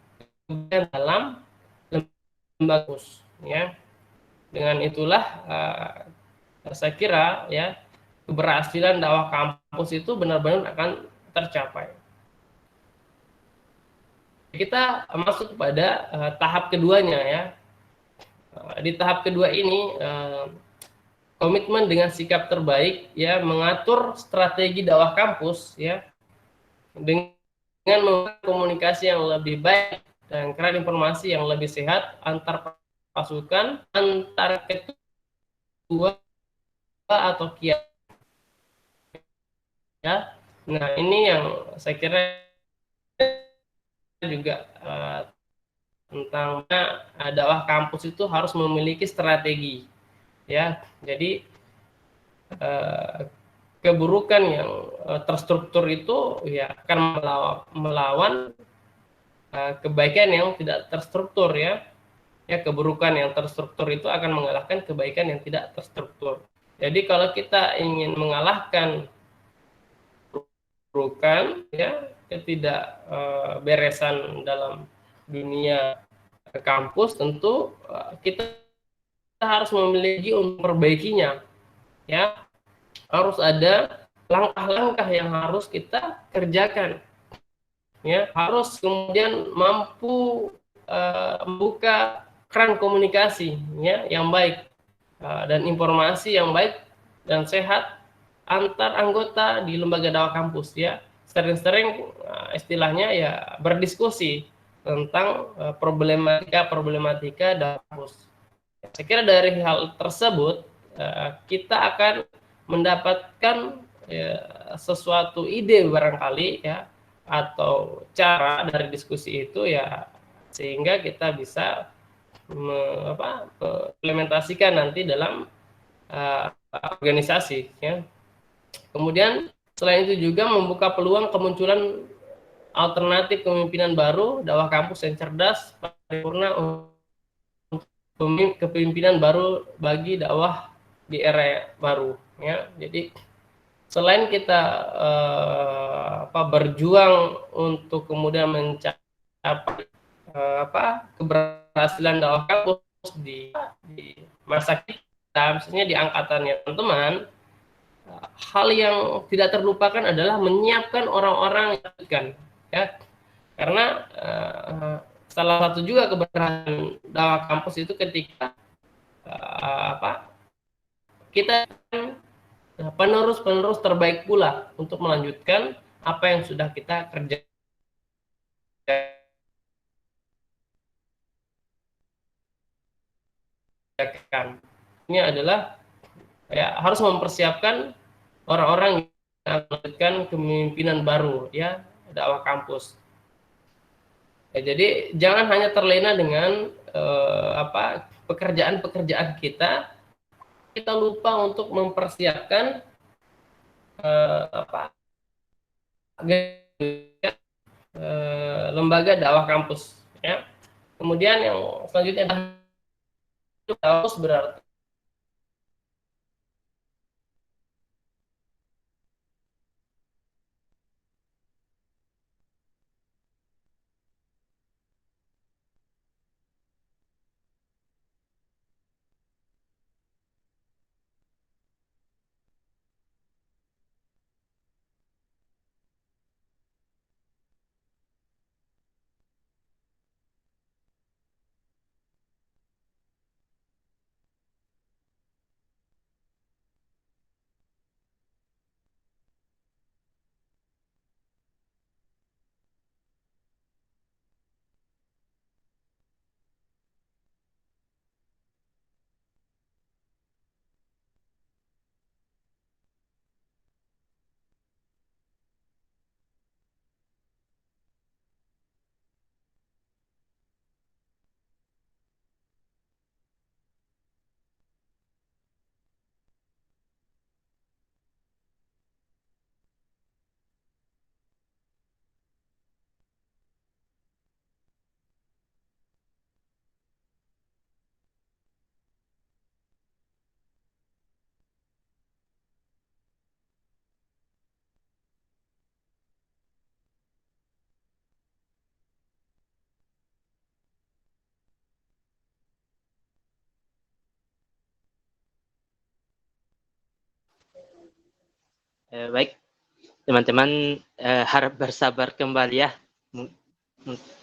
dalam lembaga, ya. Dengan itulah saya kira ya keberhasilan dakwah kampus itu benar-benar akan tercapai. Kita masuk pada tahap keduanya, ya. Di tahap kedua ini komitmen dengan sikap terbaik, ya, mengatur strategi dakwah kampus, ya, dengan komunikasi yang lebih baik dan keran informasi yang lebih sehat antar pasukan, antar ketua atau kiai, ya. Nah, ini yang saya kira juga tentang dakwah kampus itu harus memiliki strategi, ya. Jadi keburukan yang terstruktur itu ya akan melawan kebaikan yang tidak terstruktur, ya. Ya, keburukan yang terstruktur itu akan mengalahkan kebaikan yang tidak terstruktur. Jadi kalau kita ingin mengalahkan keburukan, ya, ketidakberesan dalam dunia kampus, tentu kita harus memiliki untuk memperbaikinya, ya. Harus ada langkah-langkah yang harus kita kerjakan, ya. Harus kemudian mampu membuka keran komunikasi, ya, yang baik dan informasi yang baik dan sehat antar anggota di lembaga dakwah kampus, ya. Sering-sering istilahnya ya berdiskusi tentang problematika dakwah kampus. Saya kira dari hal tersebut kita akan mendapatkan sesuatu ide barangkali, ya, atau cara dari diskusi itu, ya, sehingga kita bisa implementasikan nanti dalam organisasi, ya. Kemudian selain itu juga membuka peluang kemunculan alternatif kepemimpinan baru, dakwah kampus yang cerdas, paripurna, kepemimpinan baru bagi dakwah di era baru, ya. Jadi selain kita berjuang untuk kemudian mencapai keberhasilan dakwah kampus di masa kita, misalnya di angkatannya teman-teman, hal yang tidak terlupakan adalah menyiapkan orang-orang yang, ya. Karena salah satu juga keberhasilan dakwah kampus itu ketika kita penerus-penerus terbaik pula untuk melanjutkan apa yang sudah kita kerjakan. Ini adalah ya harus mempersiapkan orang-orang yang akan melanjutkan kepemimpinan baru, ya, dakwah kampus. Ya, jadi jangan hanya terlena dengan pekerjaan-pekerjaan kita lupa untuk mempersiapkan lembaga dakwah kampus, ya. Kemudian yang selanjutnya adalah kampus berarti Baik, teman-teman, harap bersabar kembali ya.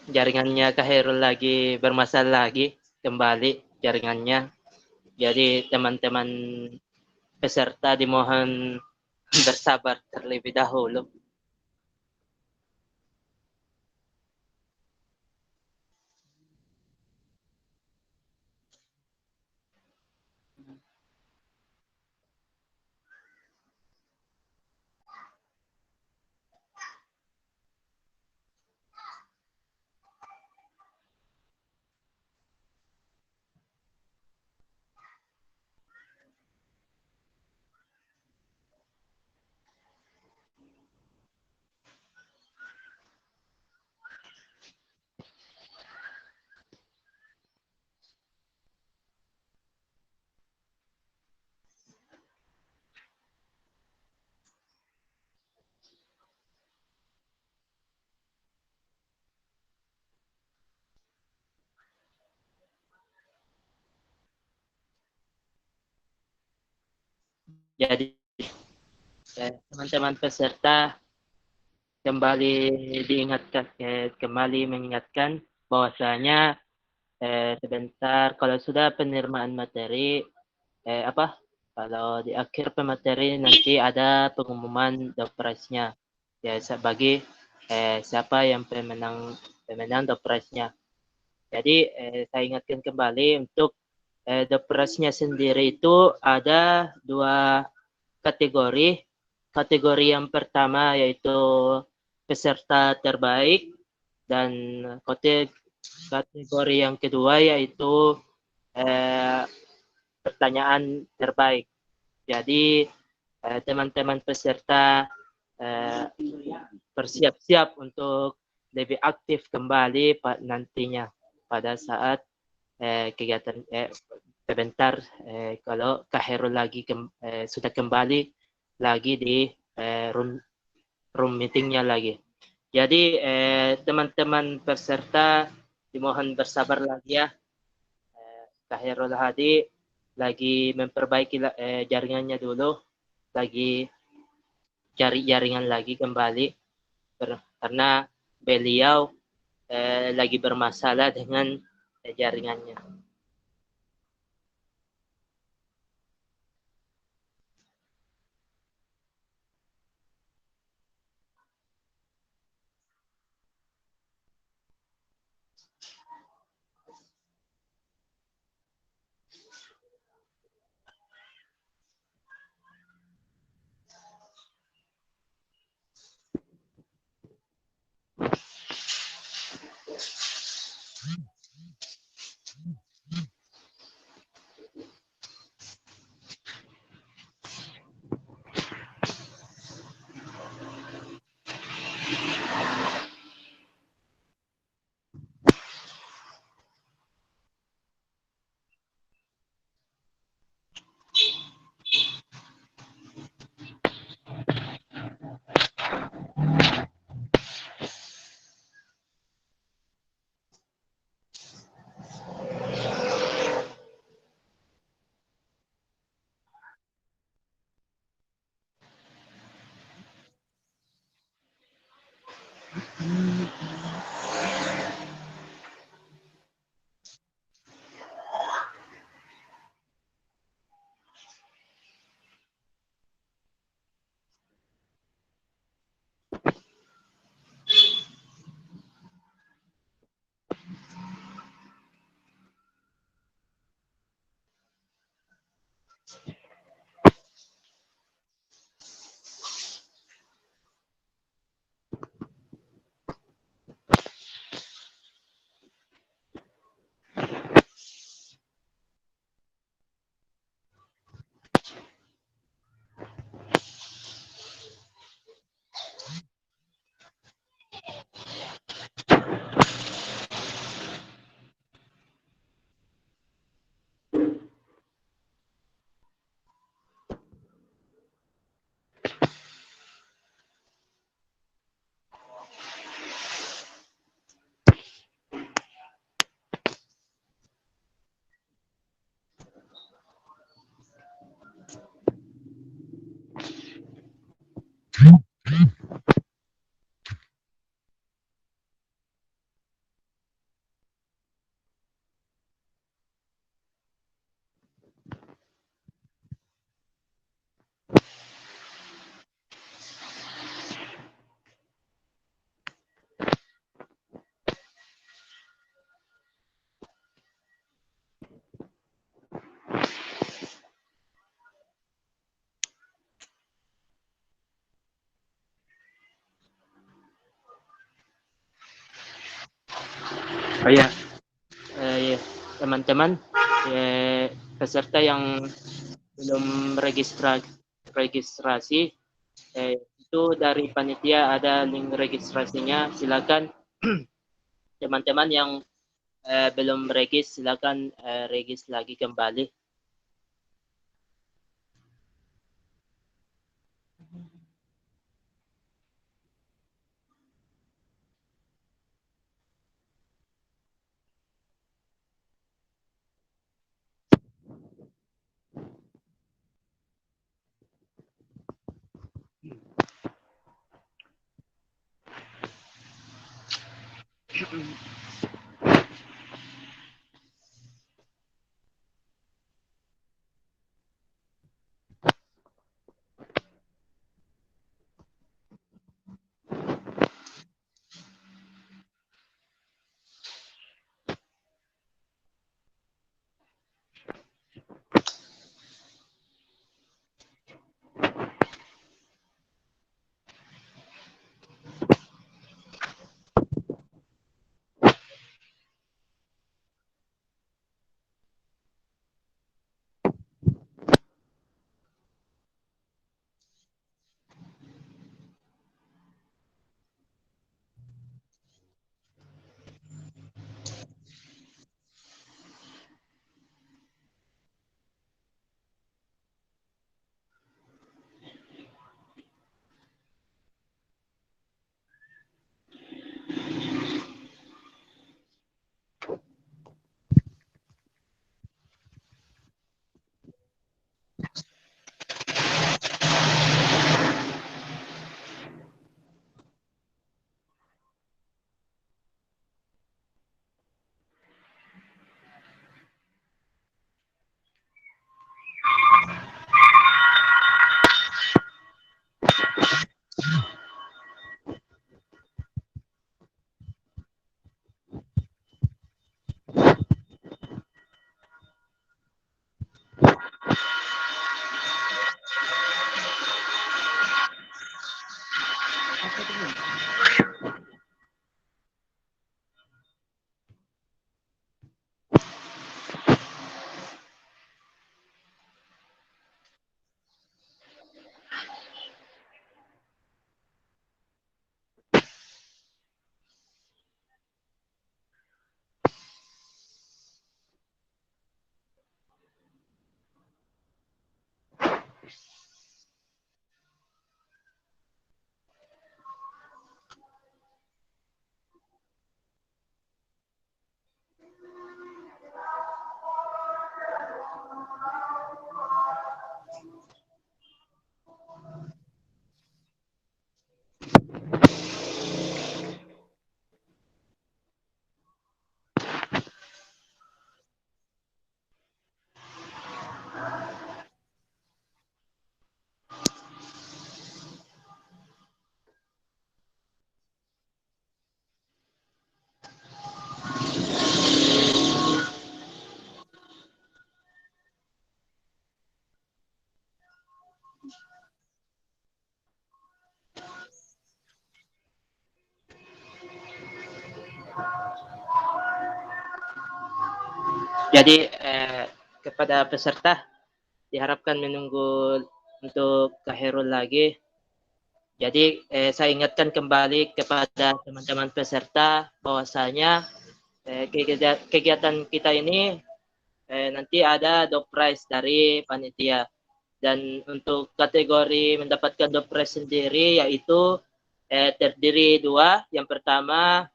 Jaringannya Kak Hairul lagi bermasalah lagi kembali jaringannya. Jadi teman-teman peserta dimohon bersabar terlebih dahulu. Jadi teman-teman peserta kembali diingatkan, kembali mengingatkan bahwasanya sebentar kalau sudah penerimaan materi kalau di akhir pemateri nanti ada pengumuman door prize-nya ya bagi siapa yang pemenang door prize-nya. Jadi saya ingatkan kembali untuk door prize-nya sendiri itu ada 2 kategori. Kategori yang pertama yaitu peserta terbaik dan kategori yang kedua yaitu pertanyaan terbaik. Jadi teman-teman peserta bersiap-siap untuk lebih aktif kembali nantinya pada saat kegiatan sebentar kalau Kak Hairul lagi sudah kembali lagi di room meetingnya lagi. Jadi teman-teman peserta dimohon bersabar lagi ya. Kak Hairul Hadi lagi memperbaiki jaringannya dulu, lagi cari jaringan lagi kembali karena beliau lagi bermasalah dengan jaringannya. Oh ya, teman-teman peserta yang belum registrasi, itu dari panitia ada link registrasinya. Silakan teman-teman yang belum regis, silakan regis lagi kembali. Jadi kepada peserta diharapkan menunggu untuk Khairul lagi. Jadi saya ingatkan kembali kepada teman-teman peserta bahwasanya kegiatan kita ini nanti ada door prize dari panitia, dan untuk kategori mendapatkan door prize sendiri yaitu terdiri dua. Yang pertama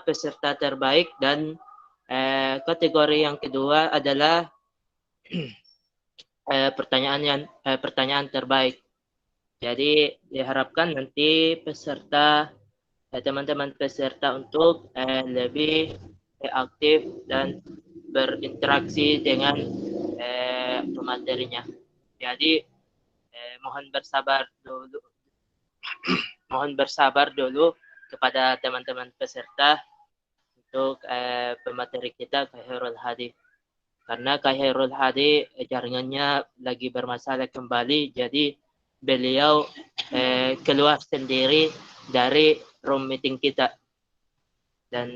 peserta terbaik, dan kategori yang kedua adalah pertanyaan terbaik. Jadi diharapkan nanti teman-teman peserta untuk lebih aktif dan berinteraksi dengan pematerinya. Jadi mohon bersabar dulu kepada teman-teman peserta untuk pemateri kita Khairul Hadi. Karena Khairul Hadi jaringannya lagi bermasalah kembali, jadi beliau keluar sendiri dari room meeting kita. dan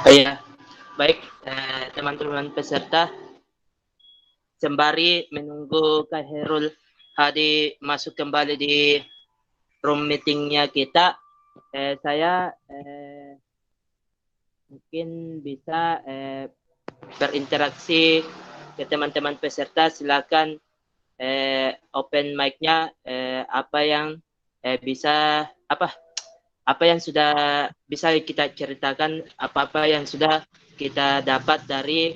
ya, baik teman-teman peserta, sembari menunggu Kak Herul Hadi masuk kembali di room meetingnya kita, saya mungkin bisa berinteraksi ke teman-teman peserta. Silakan open mic-nya, apa yang bisa apa yang sudah bisa kita ceritakan, apa-apa yang sudah kita dapat dari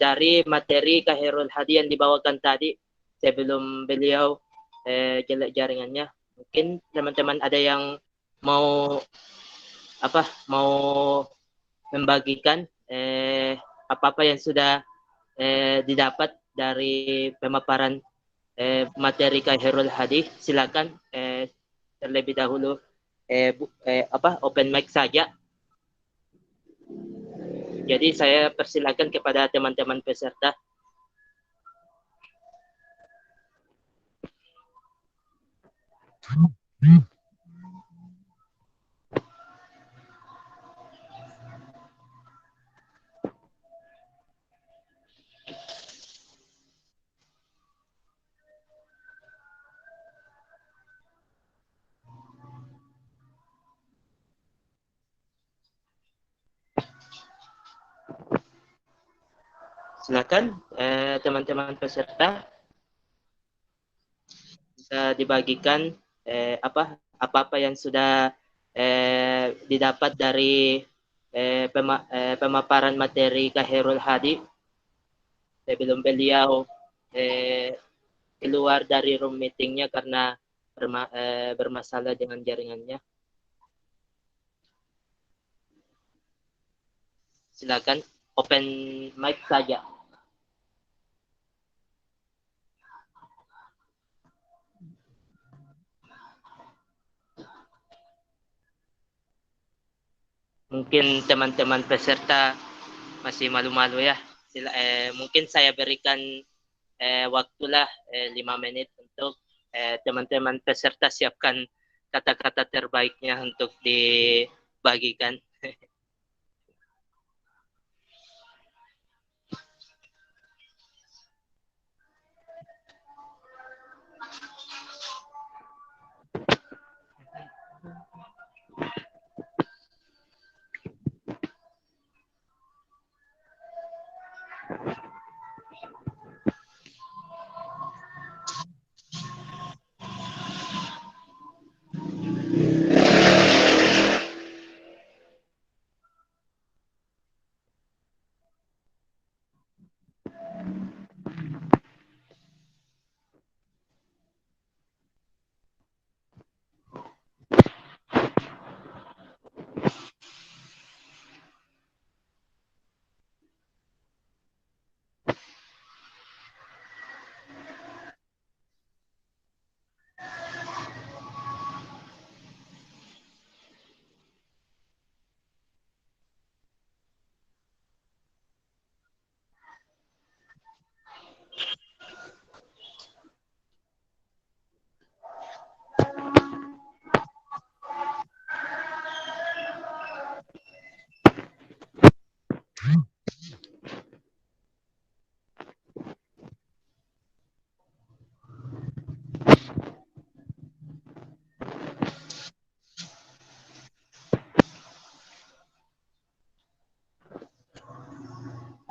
dari materi Kak Herul Hadi yang dibawakan tadi sebelum beliau jelek jaringannya. Mungkin teman-teman ada yang mau mau membagikan apa-apa yang sudah didapat dari pemaparan materi Kak Herul Hadi. Silakan terlebih dahulu open mic saja. Jadi saya persilakan kepada teman-teman peserta. Silakan teman-teman peserta bisa dibagikan apa-apa yang sudah didapat dari pemaparan materi Khairul Hadi sebelum beliau keluar dari room meetingnya karena bermasalah dengan jaringannya. Silakan open mic saja. Mungkin teman-teman peserta masih malu-malu ya. Mungkin saya berikan waktulah 5 menit untuk teman-teman peserta siapkan kata-kata terbaiknya untuk dibagikan.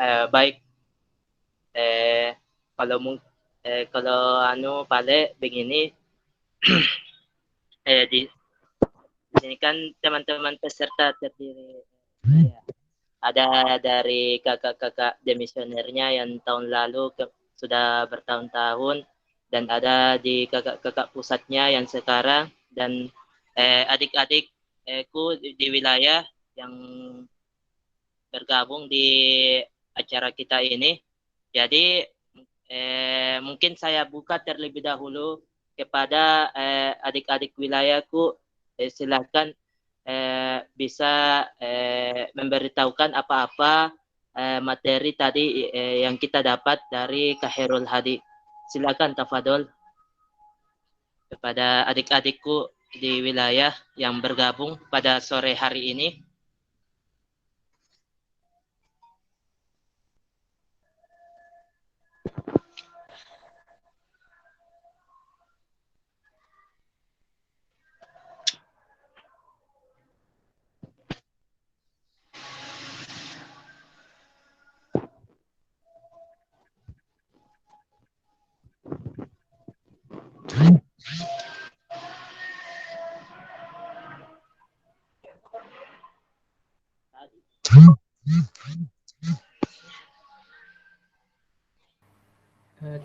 Baik, kalau Pale begini, di sini kan teman-teman peserta terdiri ada dari kakak-kakak demisionernya yang tahun lalu sudah bertahun-tahun, dan ada di kakak-kakak pusatnya yang sekarang, dan adik-adikku di wilayah yang bergabung di acara kita ini. Jadi mungkin saya buka terlebih dahulu kepada adik-adik wilayahku. Silahkan bisa memberitahukan apa-apa materi tadi yang kita dapat dari Khairul Hadi. Silakan tafadhol kepada adik-adikku di wilayah yang bergabung pada sore hari ini.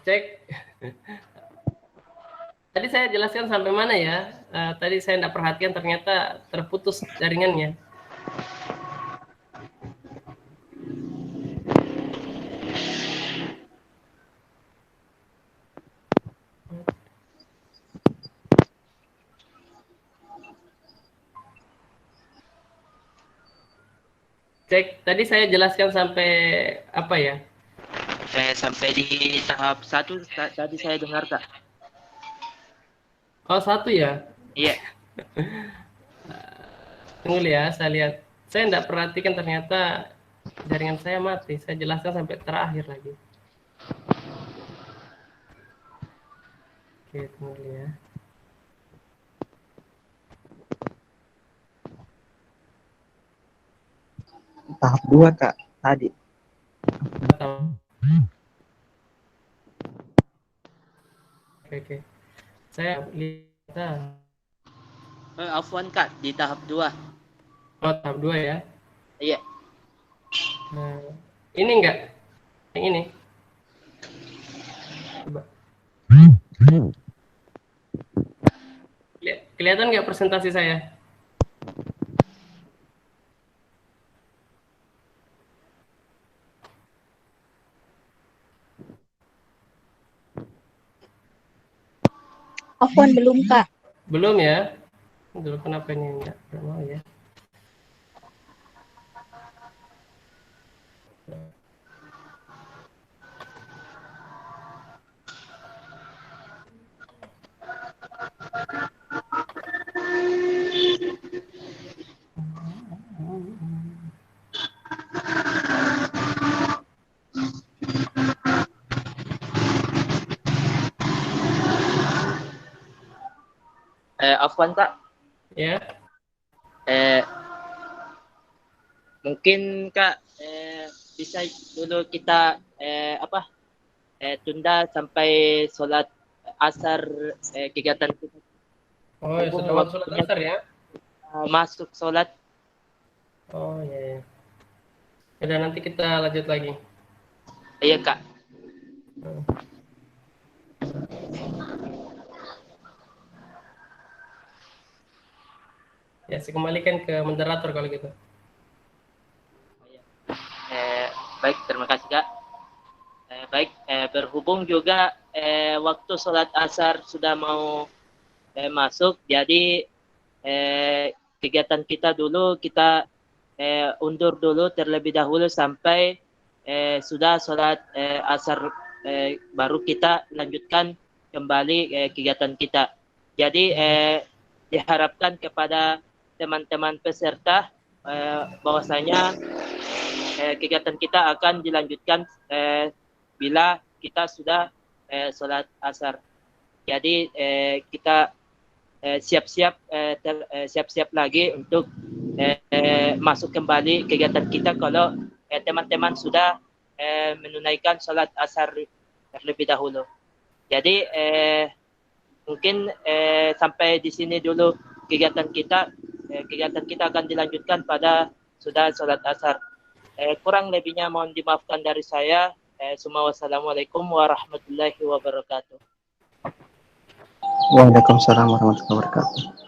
Cek. Tadi saya jelaskan sampai mana ya? Tadi saya tidak perhatikan, ternyata terputus jaringannya. Cek, tadi saya jelaskan sampai apa ya? Sampai di tahap 1 tadi saya dengar, Kak. Oh, 1 ya? Iya. Tunggu ya, saya lihat. Saya tidak perhatikan, ternyata jaringan saya mati. Saya jelaskan sampai terakhir lagi. Oke, tunggu ya. Tahap 2, Kak, tadi. Oke. Saya lihat. Afwan Kak, di tahap 2. Oh, tahap 2 ya. Iya. Nah, ini enggak? Yang ini. Coba. Kelihatan nggak presentasi saya? Afwan belum Kak. Belum ya? Dulu kenapa ini enggak mau ya? Afwan Kak, Ya. eh, mungkin Kak bisa dulu kita tunda sampai sholat asar kegiatan kita. Oh, ya sudah waktu sholat asar ya? Masuk sholat. Oh, ya. Udah nanti kita lanjut lagi. Iya Kak. Ya, saya kembalikan ke moderator kalau gitu. Baik, terima kasih Kak. Baik, berhubung juga waktu sholat asar sudah mau masuk, jadi kegiatan kita dulu kita undur dulu terlebih dahulu sampai sudah sholat asar, baru kita lanjutkan kembali kegiatan kita. Jadi diharapkan kepada teman-teman peserta bahwasanya kegiatan kita akan dilanjutkan bila kita sudah sholat asar. Jadi kita siap-siap lagi untuk masuk kembali kegiatan kita kalau teman-teman sudah menunaikan sholat asar terlebih dahulu. Jadi mungkin sampai di sini dulu kegiatan kita. Kegiatan kita akan dilanjutkan pada sudah sholat asar. Kurang lebihnya mohon dimaafkan dari saya. Semua wassalamualaikum warahmatullahi wabarakatuh. Waalaikumsalam warahmatullahi wabarakatuh.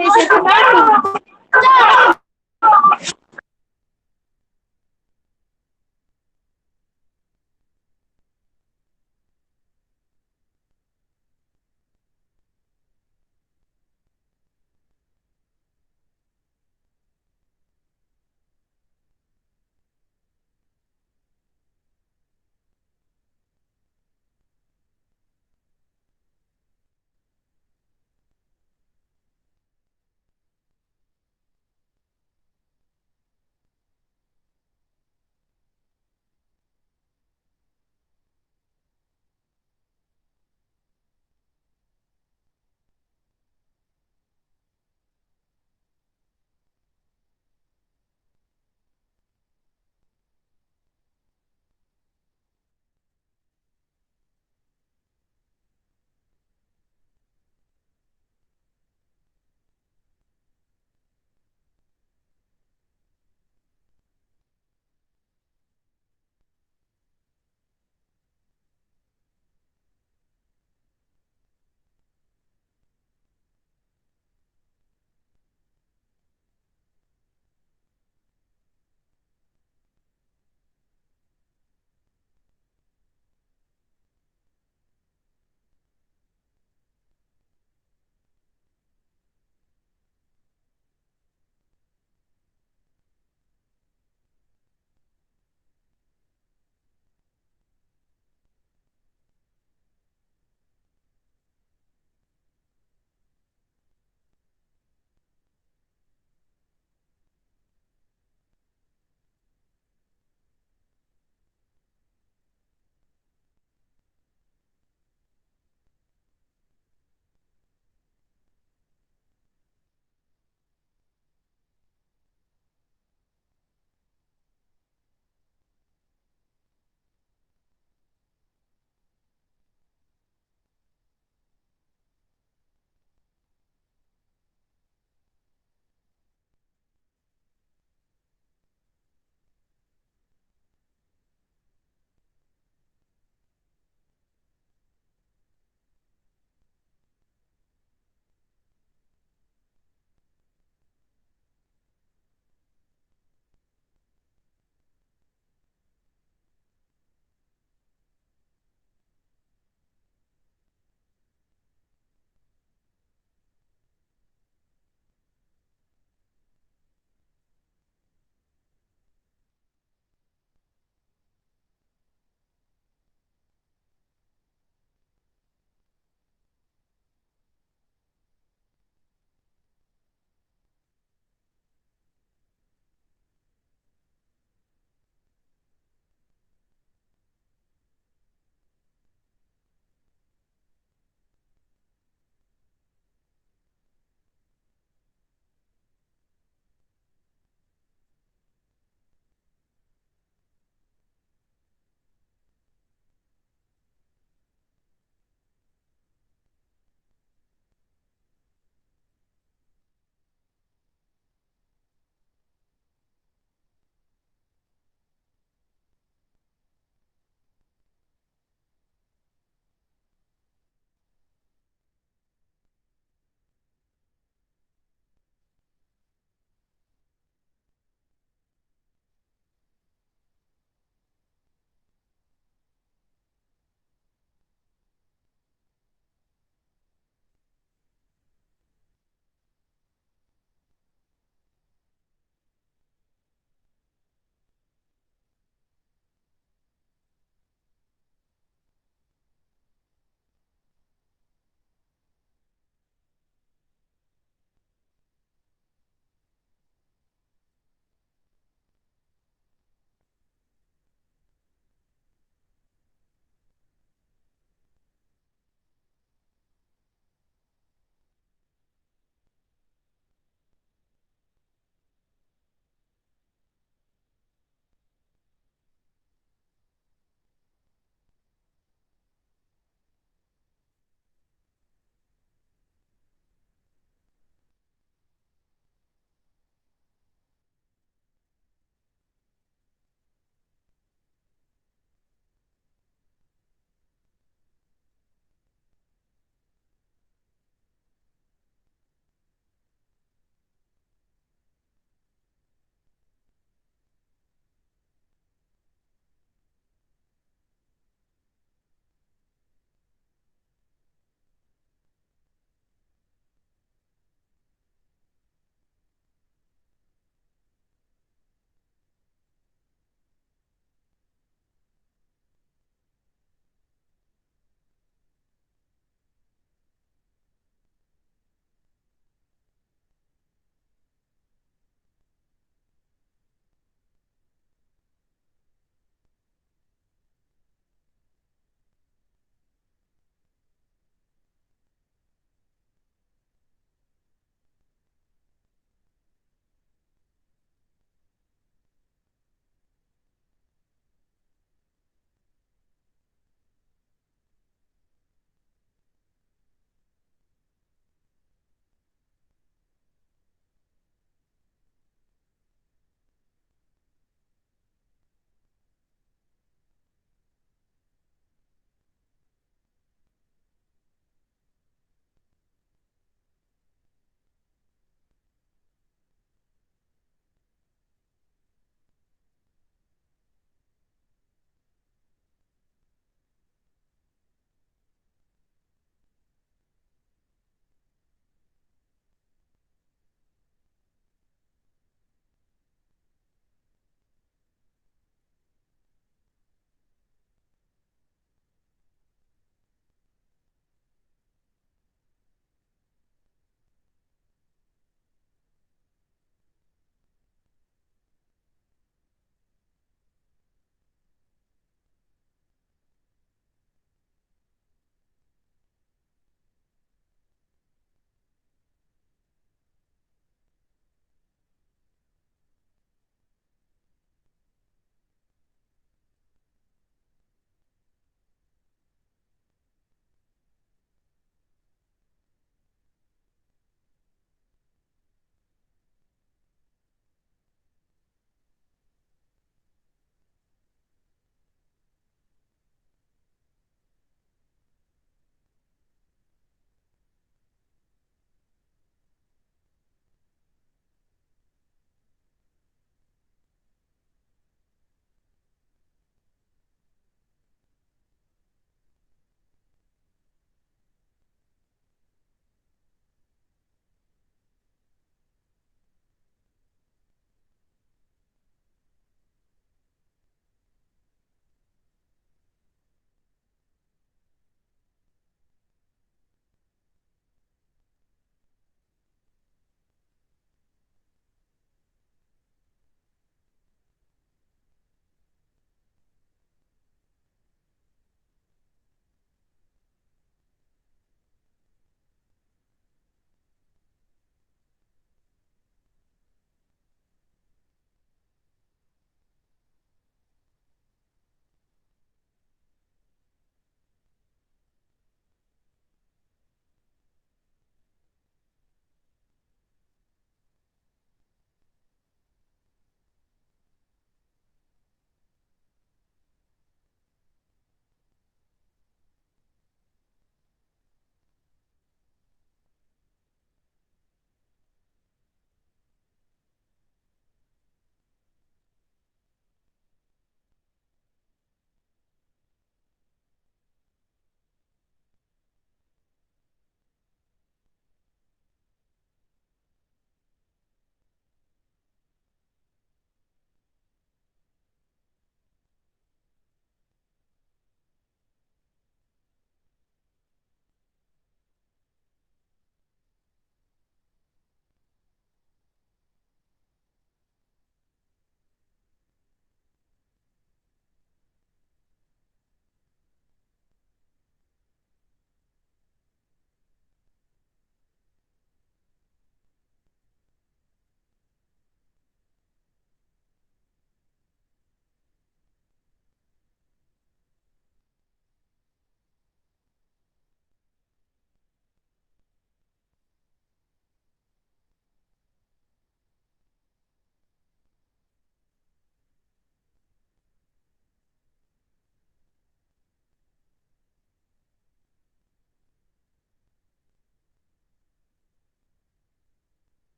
Indonesia terbaru.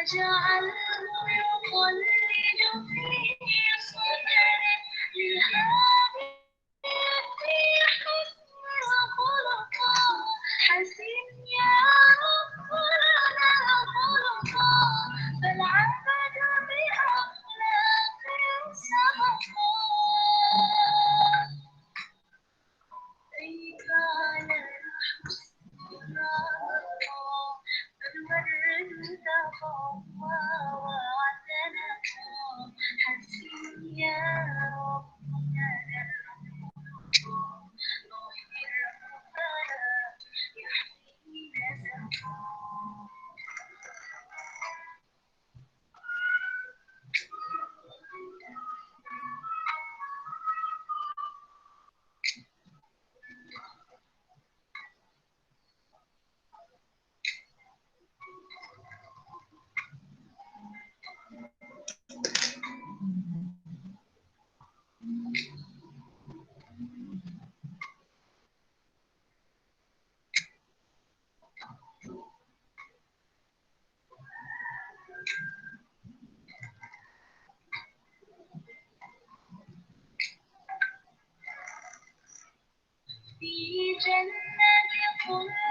فاجعله يقلد في صدره لهذه حسن خلقا حسن يا ربنا خلقا فالعبد بأخلاق سبقا كيف على الحسن رقا فالورد تقوى واعتنقا حسن يا ربنا في جنة